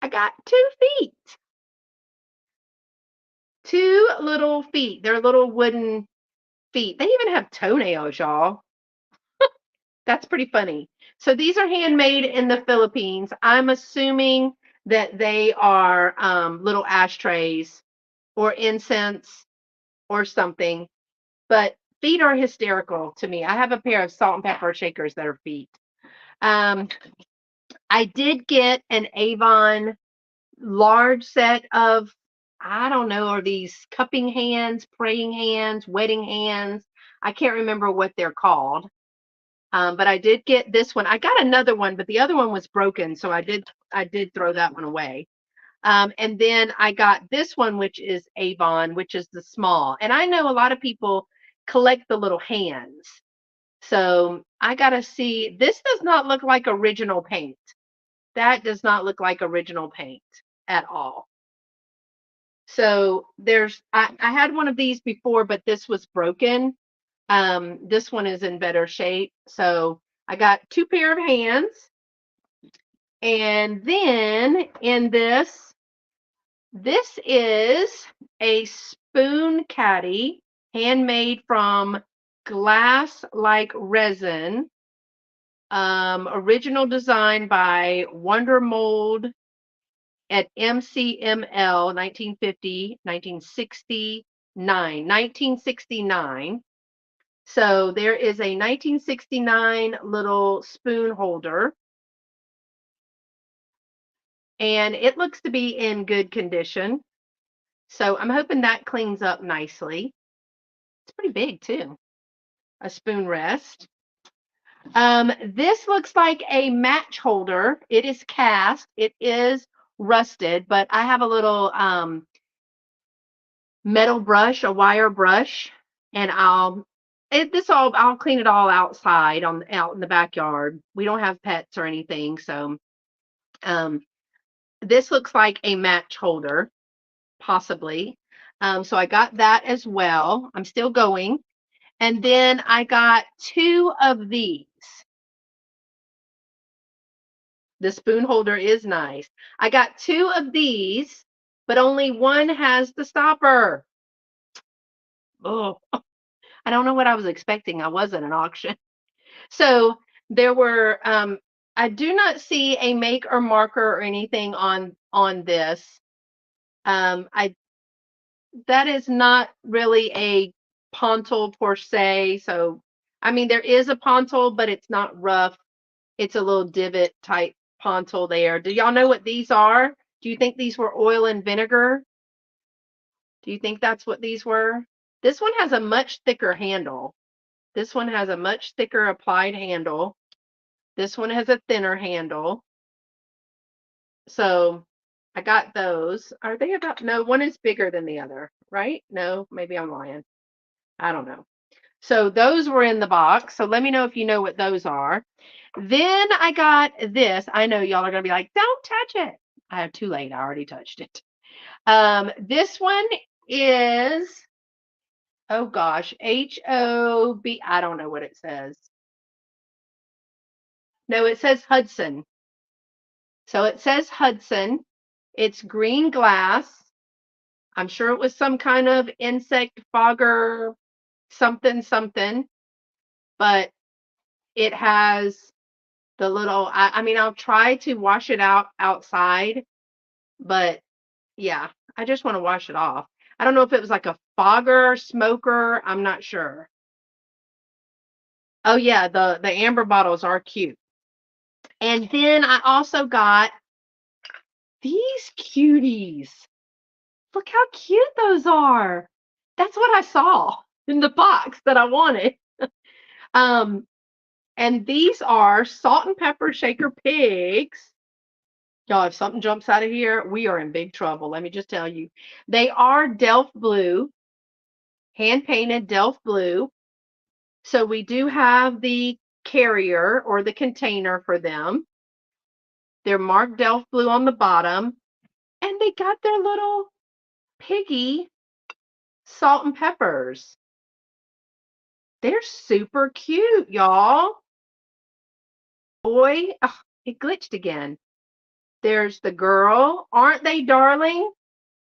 I got 2 feet. 2 little feet. They're little wooden feet. They even have toenails, y'all. That's pretty funny. So these are handmade in the Philippines. I'm assuming that they are little ashtrays or incense or something. But feet are hysterical to me. I have a pair of salt and pepper shakers that are feet. Um, I did get an Avon large set of, I don't know, are these cupping hands, praying hands, wedding hands? I can't remember what they're called. But I did get this one. I got another one, but the other one was broken, so I did throw that one away. And then I got this one, which is Avon, which is the small. And I know a lot of people collect the little hands. So I gotta see. This does not look like original paint. That does not look like original paint at all. So I had one of these before, but this was broken. This one is in better shape. So I got two pair of hands. And then in this is a spoon caddy, handmade from glass-like resin. Original design by Wonder Mold at MCML 1950, 1969, 1969. So there is a 1969 little spoon holder, and it looks to be in good condition. So I'm hoping that cleans up nicely. It's pretty big too. A spoon rest. This looks like a match holder. It is cast. It is rusted, but I have a little metal brush, a wire brush, and I'll clean it all outside out in the backyard. We don't have pets or anything, so um, this looks like a match holder, possibly. So I got that as well. I'm still going. And then I got two of these. The spoon holder is nice. I got two of these, but only one has the stopper. Oh, I don't know what I was expecting. I was at an auction. So there were, I do not see a make or marker or anything on this. I That is not really a pontil per se. So I mean, there is a pontil, but it's not rough. It's a little divot type pontil there. Do y'all know what these are? Do you think these were oil and vinegar? Do you think that's what these were? This one has a much thicker handle. This one has a much thicker applied handle. This one has a thinner handle. So I got those. Are they about? No, one is bigger than the other, right? No, maybe I'm lying. I don't know. So those were in the box. So let me know if you know what those are. Then I got this. I know y'all are going to be like, don't touch it. I have too late. I already touched it. This one is, oh gosh, HOB. I don't know what it says. No, it says Hudson. So it says Hudson. It's green glass. I'm sure it was some kind of insect fogger, something, something, but it has the little, I mean, I'll try to wash it out outside, but yeah, I just want to wash it off. I don't know if it was like a fogger, smoker, I'm not sure. Oh yeah, the amber bottles are cute. And then I also got these cuties. Look how cute those are. That's what I saw in the box that I wanted. Um, and these are salt and pepper shaker pigs. Y'all, if something jumps out of here, we are in big trouble. Let me just tell you. They are Delft blue, hand painted Delft blue. So we do have the carrier or the container for them. They're marked Delft blue on the bottom, and they got their little piggy salt and peppers. They're super cute, y'all. Boy, ugh, it glitched again. There's the girl. Aren't they darling?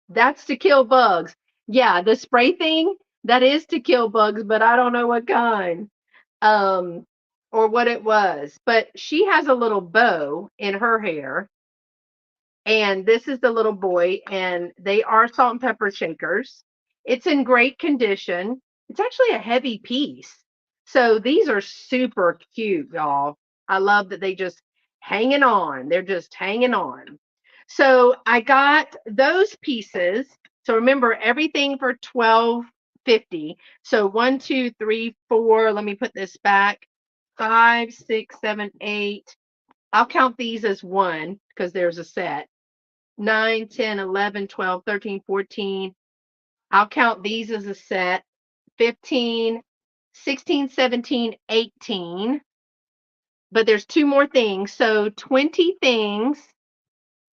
That's to kill bugs. Yeah, the spray thing, that is to kill bugs, but I don't know what kind. Um, or what it was. But she has a little bow in her hair. And this is the little boy, and they are salt and pepper shakers. It's in great condition. It's actually a heavy piece. So these are super cute, y'all. I love that they just hanging on. They're just hanging on. So I got those pieces. So remember everything for $12.50. So 1, 2, 3, 4. Let me put this back. 5, 6, 7, 8. I'll count these as one because there's a set. 9, 10, 11, 12, 13, 14. I'll count these as a set. 15, 16, 17, 18. But there's two more things. So 20 things.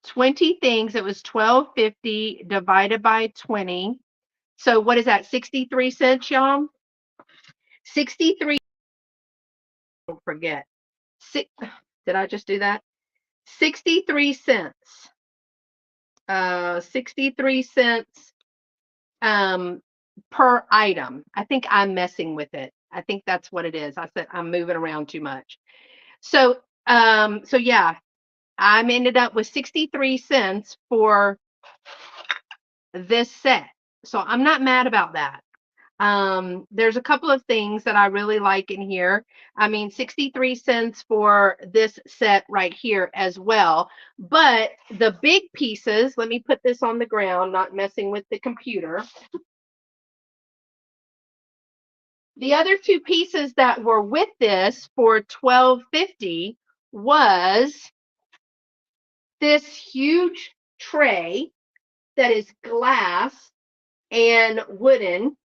20 things. It was $12.50 divided by 20. So what is that? 63 cents, y'all? 63, don't forget. Six, did I just do that? 63 cents. 63 cents per item. I think I'm messing with it. I think that's what it is. I said I'm moving around too much. So yeah, I'm ended up with 63 cents for this set. So I'm not mad about that. There's a couple of things that I really like in here. I mean, 63 cents for this set right here as well. But the big pieces, let me put this on the ground, not messing with the computer. The other two pieces that were with this for $12.50 was this huge tray that is glass and wooden,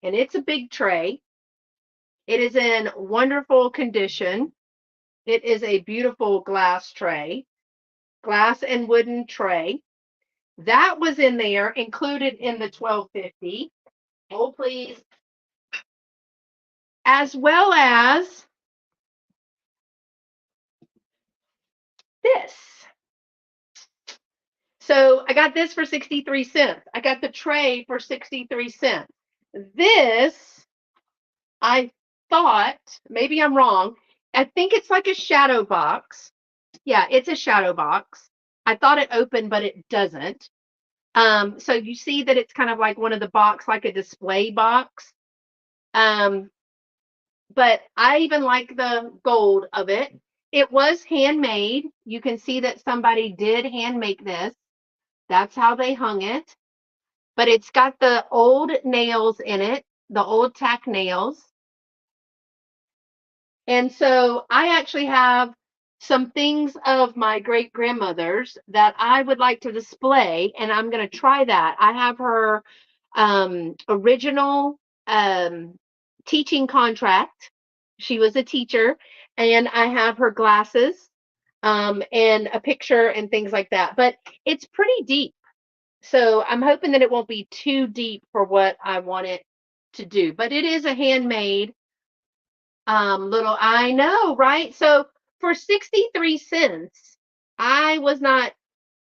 and it's a big tray. It is in wonderful condition. It is a beautiful glass tray, glass and wooden tray. That was in there, included in the $12.50. Oh, please. As well as this. So I got this for 63 cents. I got the tray for 63 cents. This, I thought, maybe I'm wrong. I think it's like a shadow box. Yeah, it's a shadow box. I thought it opened, but it doesn't. So you see that it's kind of like one of the box, like a display box. But I even like the gold of it. It was handmade. You can see that somebody did hand make this. That's how they hung it. But it's got the old nails in it, the old tack nails. And so I actually have some things of my great grandmother's that I would like to display, and I'm going to try that. I have her original teaching contract. She was a teacher, and I have her glasses and a picture and things like that. But it's pretty deep. So I'm hoping that it won't be too deep for what I want it to do. But it is a handmade little, I know, right? So for 63 cents, I was not,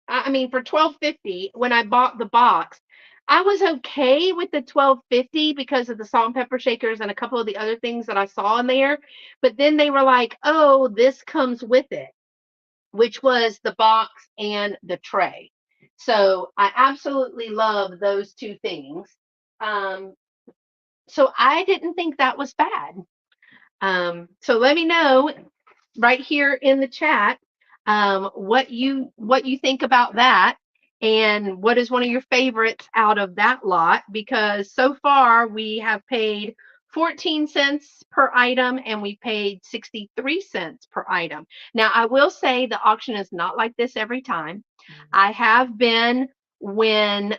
I mean, for 12.50 when I bought the box, I was okay with the 12.50 because of the salt and pepper shakers and a couple of the other things that I saw in there. But then they were like, oh, this comes with it, which was the box and the tray. So I absolutely love those two things. Um, so I didn't think that was bad. So let me know right here in the chat what you think about that, and what is one of your favorites out of that lot, because so far we have paid 14 cents per item and we paid 63 cents per item. Now I will say the auction is not like this every time. I have been when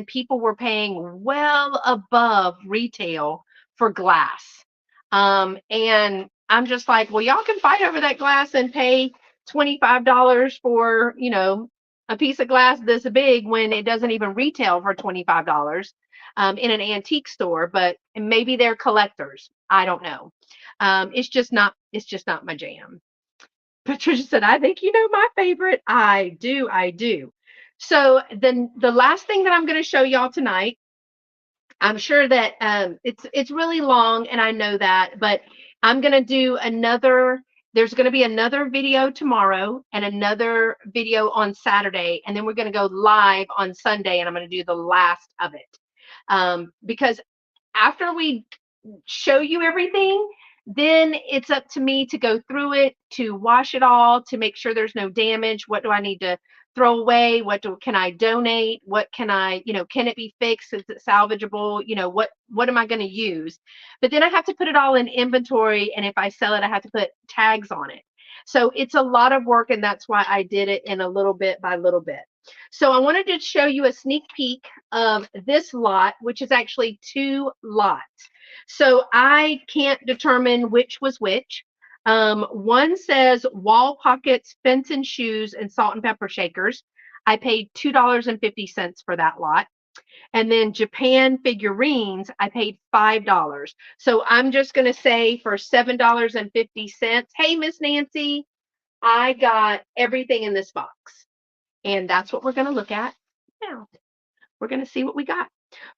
people were paying well above retail for glass. And I'm just like, well, y'all can fight over that glass and pay $25 for, a piece of glass this big when it doesn't even retail for $25 in an antique store, but maybe they're collectors. I don't know. It's just not my jam. Patricia said, I think you know my favorite. I do. So then the last thing that I'm going to show y'all tonight, I'm sure that it's really long, and I know that, but I'm going to do another. There's going to be another video tomorrow and another video on Saturday, and then we're going to go live on Sunday, and I'm going to do the last of it. Because after we show you everything, then it's up to me to go through it, to wash it all, to make sure there's no damage. What do I need to throw away? Can I donate? What can I, can it be fixed? Is it salvageable? What am I going to use? But then I have to put it all in inventory, and if I sell it, I have to put tags on it. So it's a lot of work, and that's why I did it in a little bit by little bit. So I wanted to show you a sneak peek of this lot, which is actually two lots. So I can't determine which was which. One says wall pockets, fence and shoes, and salt and pepper shakers. I paid $2.50 for that lot. And then Japan figurines, I paid $5. So I'm just going to say for $7.50, hey, Miss Nancy, I got everything in this box. And that's what we're going to look at now. We're going to see what we got.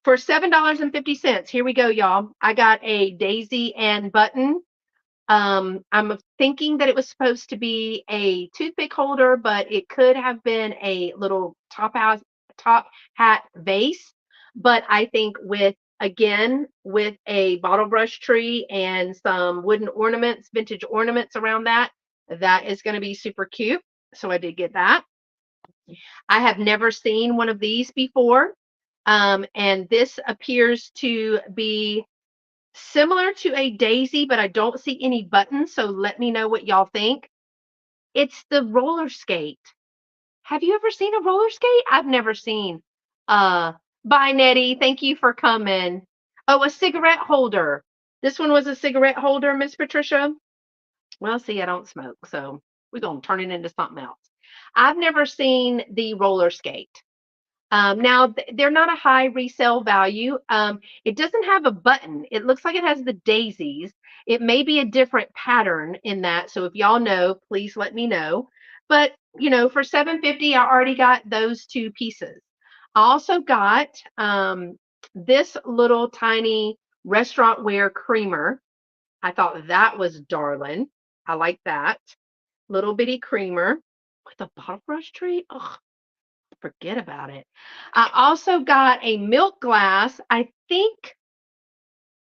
For $7.50, here we go, y'all. I got a daisy and button. I'm thinking that it was supposed to be a toothpick holder, but it could have been a little top hat vase. But I think with a bottle brush tree and some wooden ornaments, vintage ornaments around that, that is going to be super cute. So I did get that. I have never seen one of these before. And this appears to be similar to a daisy, but I don't see any buttons. So let me know what y'all think. It's the roller skate. Have you ever seen a roller skate? I've never seen. Uh, Bye, Nettie. Thank you for coming. Oh, a cigarette holder. This one was a cigarette holder, Miss Patricia. Well, see, I don't smoke, so we're gonna turn it into something else. I've never seen the roller skate. Now, they're not a high resale value. It doesn't have a button. It looks like it has the daisies. It may be a different pattern in that. So if y'all know, please let me know. But for $7.50, I already got those two pieces. I also got this little tiny restaurant wear creamer. I thought that was darling. I like that little bitty creamer with a bottle brush tree. Oh, forget about it. I also got a milk glass. I think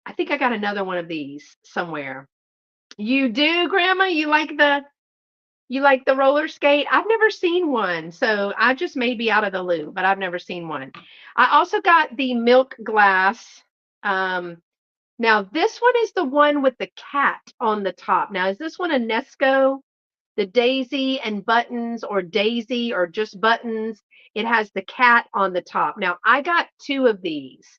I got another one of these somewhere. You do, Grandma? You like the roller skate? I've never seen one, so I just may be out of the loop, but I've never seen one. I also got the milk glass. Um, Now this one is the one with the cat on the top. Now, is this one a Nesco? The daisy and buttons, or daisy or just buttons, it has the cat on the top. Now, I got two of these.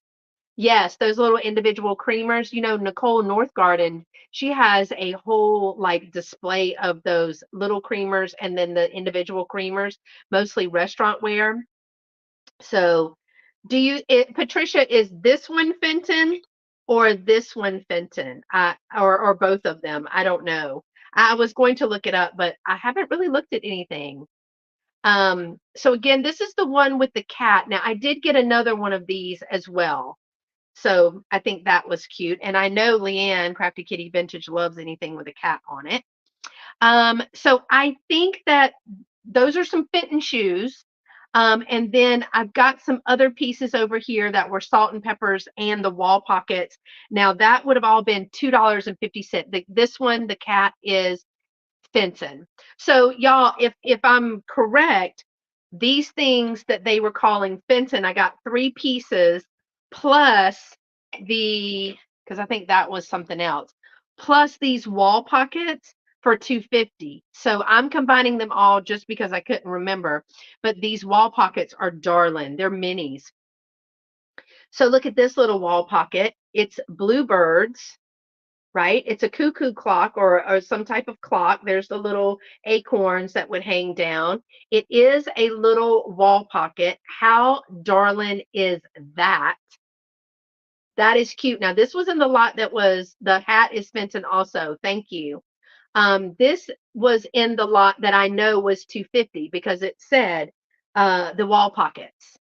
Yes, those little individual creamers. Nicole Northgarden, she has a whole like display of those little creamers and then the individual creamers, mostly restaurant wear. So, Patricia, is this one Fenton or this one Fenton? Or both of them? I don't know. I was going to look it up, but I haven't really looked at anything. So again, this is the one with the cat. Now I did get another one of these as well. So I think that was cute. And I know Leanne, Crafty Kitty Vintage, loves anything with a cat on it. So I think that those are some Fenton shoes. And then I've got some other pieces over here that were salt and peppers and the wall pockets. Now that would have all been $2.50. This one, the cat, is Fenton. So y'all, if I'm correct, these things that they were calling Fenton, I got three pieces plus the, because I think that was something else, plus these wall pockets for 250. So I'm combining them all just because I couldn't remember. But these wall pockets are darling. They're minis. So look at this little wall pocket. It's bluebirds, right? It's a cuckoo clock, or some type of clock. There's the little acorns that would hang down. It is a little wall pocket. How darling is that? That is cute. Now, this was in the lot that was, the hat is Fenton also. Thank you. This was in the lot that I know was 250 because it said the wall pockets.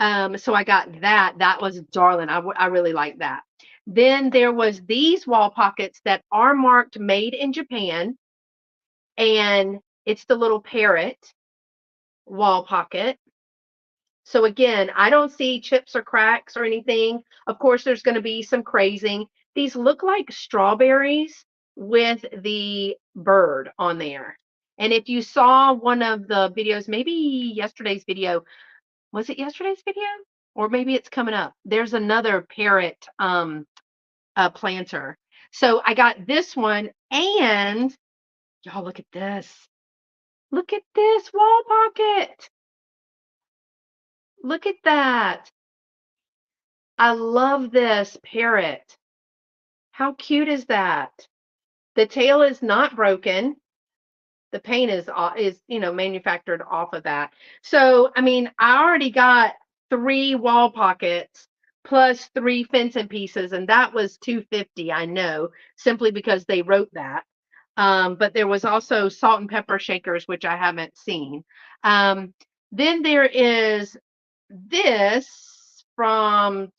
So I got that. That was darling. I really like that. Then there was these wall pockets that are marked made in Japan, and it's the little parrot wall pocket. So again, I don't see chips or cracks or anything. Of course, there's going to be some crazing. These look like strawberries with the bird on there. And if you saw one of the videos, maybe yesterday's video, was it yesterday's video? Or maybe it's coming up. There's another parrot planter. So I got this one, and y'all look at this. Look at this wall pocket. Look at that. I love this parrot. How cute is that? The tail is not broken. The paint is manufactured off of that. So, I mean, I already got 3 wall pockets plus 3 fencing pieces, and that was 250. I know, simply because they wrote that. But there was also salt and pepper shakers, which I haven't seen. Um, then there is this from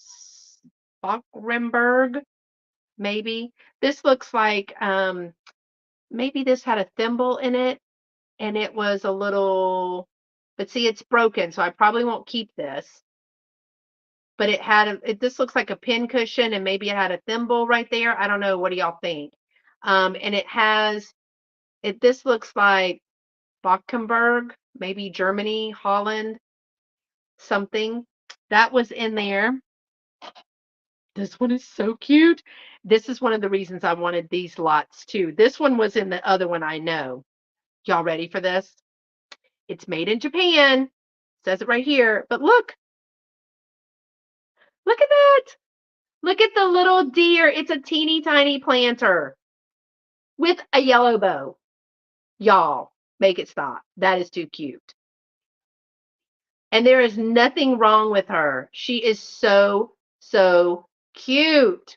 Bachrenberg, maybe. This looks like maybe this had a thimble in it, and it was a little, but see, it's broken, so I probably won't keep this. But it had this looks like a pin cushion, and maybe it had a thimble right there. I don't know. What do y'all think? And it has it. This looks like Bockenberg, maybe Germany, Holland, something that was in there. This one is so cute. This is one of the reasons I wanted these lots too. This one was in the other one I know. Y'all ready for this? It's made in Japan. Says it right here. But look at that. Look at the little deer. It's a teeny tiny planter with a yellow bow. Y'all, make it stop. That is too cute. And there is nothing wrong with her. She is so, so cute.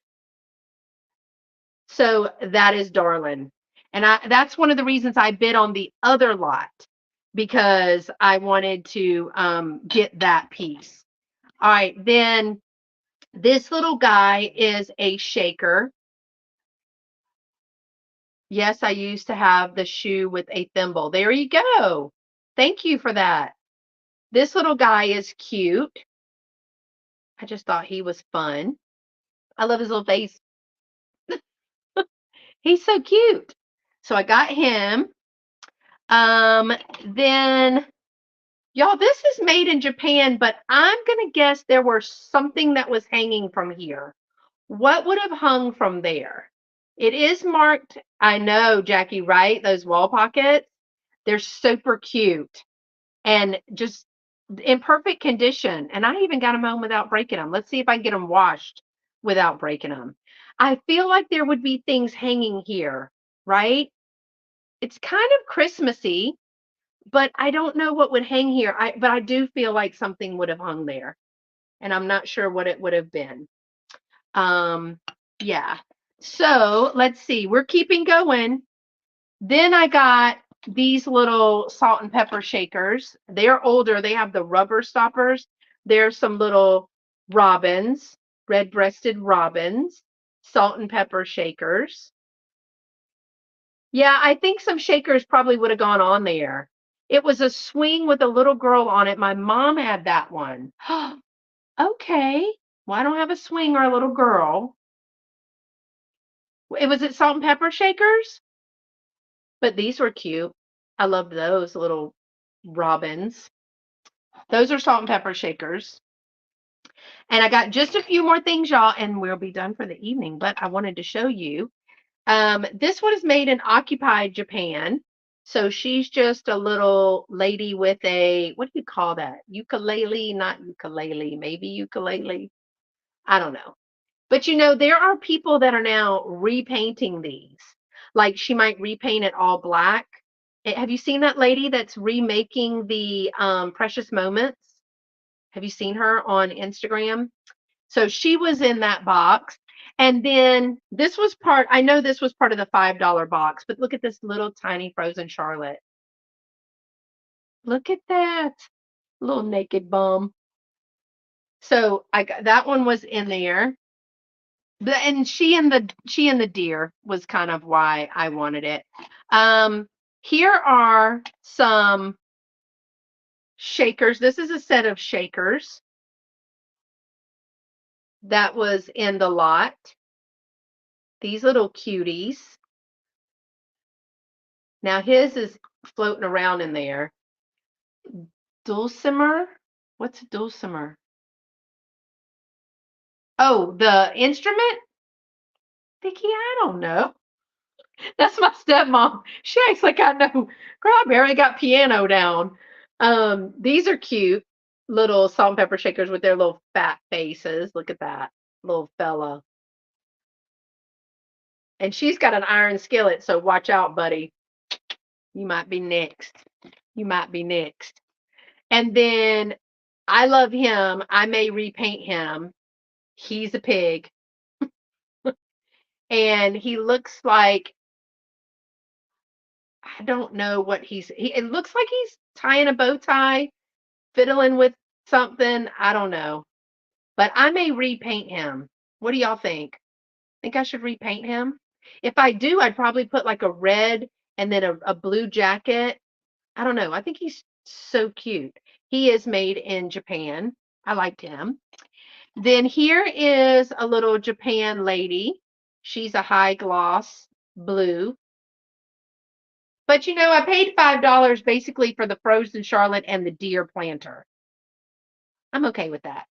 So that is darling. And that's one of the reasons I bid on the other lot, because I wanted to get that piece. All right, then this little guy is a shaker. Yes, I used to have the shoe with a thimble. There you go. Thank you for that. This little guy is cute. I just thought he was fun. I love his little face. He's so cute. So I got him. Then y'all, this is made in Japan, but I'm gonna guess there was something that was hanging from here. What would have hung from there? It is marked. I know, Jackie, right? Those wall pockets. They're super cute and just in perfect condition. And I even got them home without breaking them. Let's see if I can get them washed without breaking them. I feel like there would be things hanging here, right? It's kind of Christmassy, but I don't know what would hang here. But I do feel like something would have hung there, and I'm not sure what it would have been. Um, yeah. So let's see. We're keeping going. Then I got these little salt and pepper shakers. They're older. They have the rubber stoppers. There's some little robins, red-breasted robins, salt and pepper shakers. Yeah, I think some shakers probably would have gone on there. It was a swing with a little girl on it. My mom had that one. Okay. Well, I don't have a swing or a little girl. It was it salt and pepper shakers? But these were cute. I love those little robins. Those are salt and pepper shakers. And I got just a few more things, y'all, and we'll be done for the evening. But I wanted to show you. This one is made in occupied Japan. So she's just a little lady with a, what do you call that? Ukulele, not ukulele, maybe ukulele. I don't know. But you know, there are people that are now repainting these. Like she might repaint it all black. Have you seen that lady that's remaking the Precious Moments? Have you seen her on Instagram? So she was in that box. And then this was part, I know this was part of the $5 box, but look at this little tiny frozen Charlotte. Look at that little naked bum. So I got that one was in there. And she and the deer was kind of why I wanted it. Here are some shakers. This is a set of shakers that was in the lot. These little cuties. Now his is floating around in there. Dulcimer? What's a dulcimer? Oh, the instrument? Vicky, I don't know. That's my stepmom. She acts like I know. Girl, I barely got piano down. These are cute little salt and pepper shakers with their little fat faces. Look at that little fella. And she's got an iron skillet, so watch out, buddy. You might be next. You might be next. And then I love him. I may repaint him. He's a pig, and he looks like I don't know what it looks like he's tying a bow tie, fiddling with something. I don't know. But I may repaint him. What do y'all think? Think I should repaint him? If I do, I'd probably put like a red and then a blue jacket. I don't know. I think he's so cute. He is made in Japan. I liked him. Then here is a little Japan lady. She's a high gloss blue. But I paid $5 basically for the frozen Charlotte and the deer planter. I'm okay with that.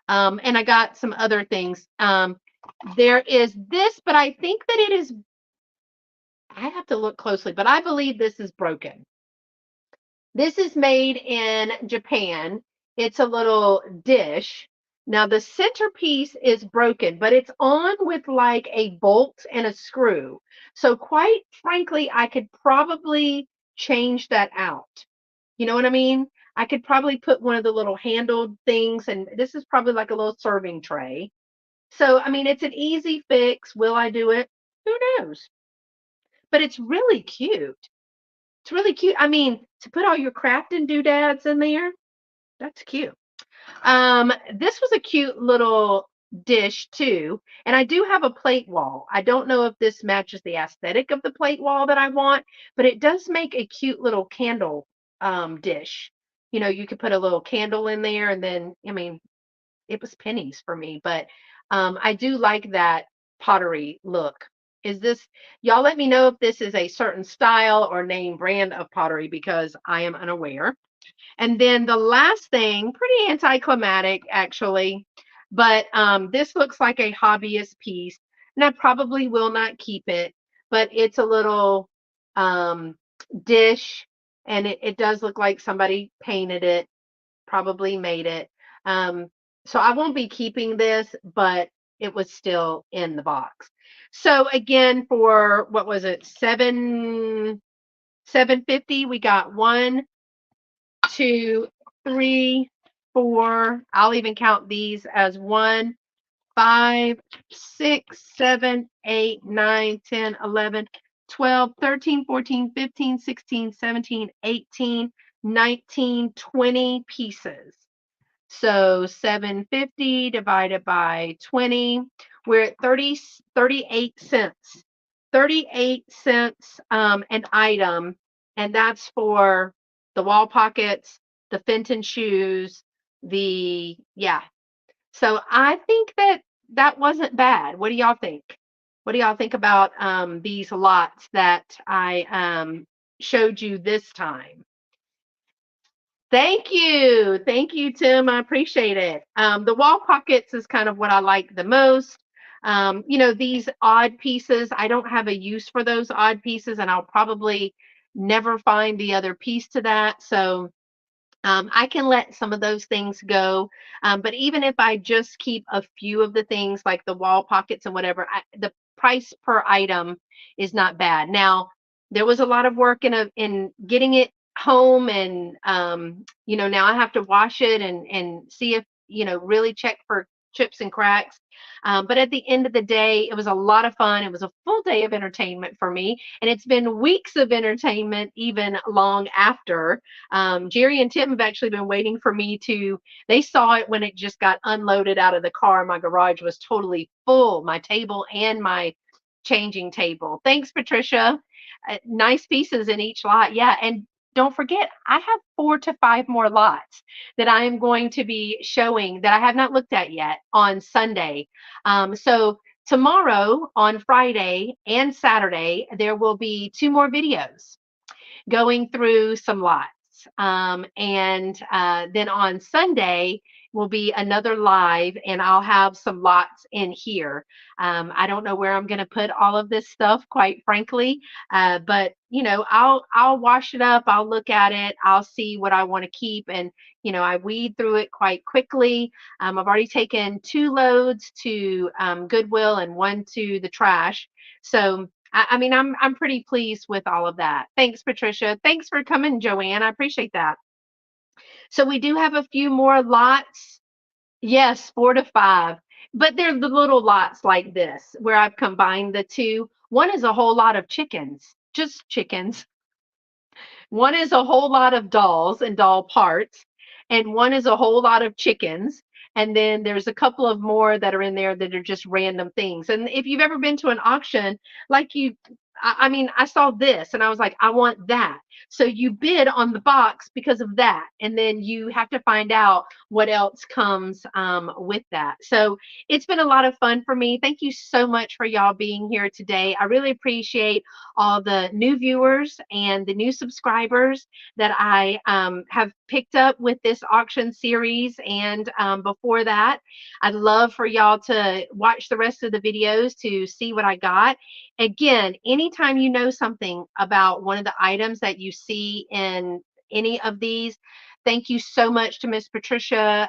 And I got some other things. There is this, but I think that it is, I have to look closely, but I believe this is broken. This is made in Japan. It's a little dish. Now the centerpiece is broken, but it's on with like a bolt and a screw. So quite frankly, I could probably change that out. You know what I mean? I could probably put one of the little handled things, and this is probably like a little serving tray. So, I mean, it's an easy fix. Will I do it? Who knows? But it's really cute. It's really cute. I mean, to put all your crafting doodads in there, that's cute. This was a cute little dish too. And I do have a plate wall. I don't know if this matches the aesthetic of the plate wall that I want, but it does make a cute little candle dish. You could put a little candle in there and then, I mean, it was pennies for me, but I do like that pottery look. Is this, y'all let me know if this is a certain style or name brand of pottery because I am unaware. And then the last thing, pretty anticlimactic actually, but this looks like a hobbyist piece, and I probably will not keep it, but it's a little um, dish, and it does look like somebody painted it, probably made it. Um, so I won't be keeping this, but it was still in the box. So again, for what was it, 750, we got 1, 2, 3, 4. I'll even count these as 1, 5, 6, 7, 8, 9, 10, 11, 12, 13, 14, 15, 16, 17, 18, 19, 20 pieces. So 750 divided by 20, we're at 38 cents. 38 cents an item, and that's for the wall pockets, the Fenton shoes, yeah. So I think that that wasn't bad. What do y'all think? What do y'all think about these lots that I showed you this time? Thank you. Thank you, Tim. I appreciate it. The wall pockets is kind of what I like the most. These odd pieces, I don't have a use for those odd pieces, and I'll probably never find the other piece to that. So I can let some of those things go. But even if I just keep a few of the things like the wall pockets and whatever, the price per item is not bad. Now, there was a lot of work in getting it home, and now I have to wash it and see if really check for chips and cracks. But at the end of the day, it was a lot of fun. It was a full day of entertainment for me, and it's been weeks of entertainment even long after. Jerry and Tim have actually been waiting for me to, they saw it when it just got unloaded out of the car. My garage was totally full, my table and my changing table. Thanks, Patricia. Nice pieces in each lot. Yeah. And don't forget, I have 4 to 5 more lots that I am going to be showing that I have not looked at yet on Sunday. So tomorrow on Friday and Saturday, there will be 2 more videos going through some lots. And then on Sunday will be another live, and I'll have some lots in here. I don't know where I'm going to put all of this stuff, quite frankly, but I'll wash it up. I'll look at it. I'll see what I want to keep, and I weed through it quite quickly. I've already taken 2 loads to Goodwill and 1 to the trash. So I mean, I'm pretty pleased with all of that. Thanks, Patricia. Thanks for coming, Joanne. I appreciate that. So we do have a few more lots. Yes, 4 to 5. But they're the little lots like this where I've combined the two. One is a whole lot of chickens, just chickens. One is a whole lot of dolls and doll parts, and one is a whole lot of chickens. And then there's a couple of more that are in there that are just random things. And if you've ever been to an auction, like I mean, I saw this and I was like, I want that. So you bid on the box because of that. And then you have to find out what else comes with that. So it's been a lot of fun for me. Thank you so much for y'all being here today. I really appreciate all the new viewers and the new subscribers that I have picked up with this auction series. And before that, I'd love for y'all to watch the rest of the videos to see what I got. Again, anytime you know something about one of the items that you see in any of these, thank you so much to Miss Patricia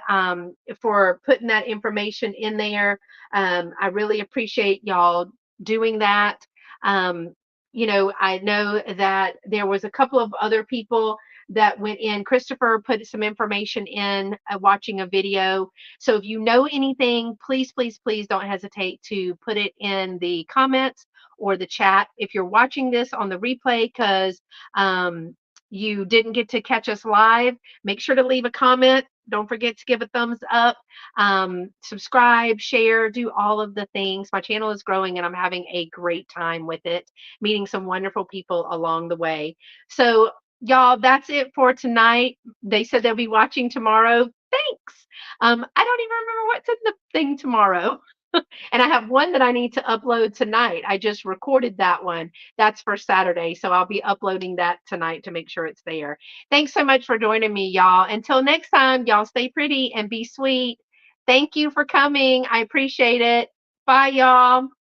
for putting that information in there. I really appreciate y'all doing that. Um, I know that there was a couple of other people that went in. Christopher put some information in watching a video. So if you know anything, please, please, please don't hesitate to put it in the comments or the chat. If you're watching this on the replay because you didn't get to catch us live, make sure to leave a comment. Don't forget to give a thumbs up, subscribe, share, do all of the things. My channel is growing and I'm having a great time with it, meeting some wonderful people along the way. So, y'all, that's it for tonight. They said they'll be watching tomorrow. Thanks. I don't even remember what's in the thing tomorrow. And I have one that I need to upload tonight. I just recorded that one. That's for Saturday. So I'll be uploading that tonight to make sure it's there. Thanks so much for joining me, y'all. Until next time, y'all stay pretty and be sweet. Thank you for coming. I appreciate it. Bye, y'all.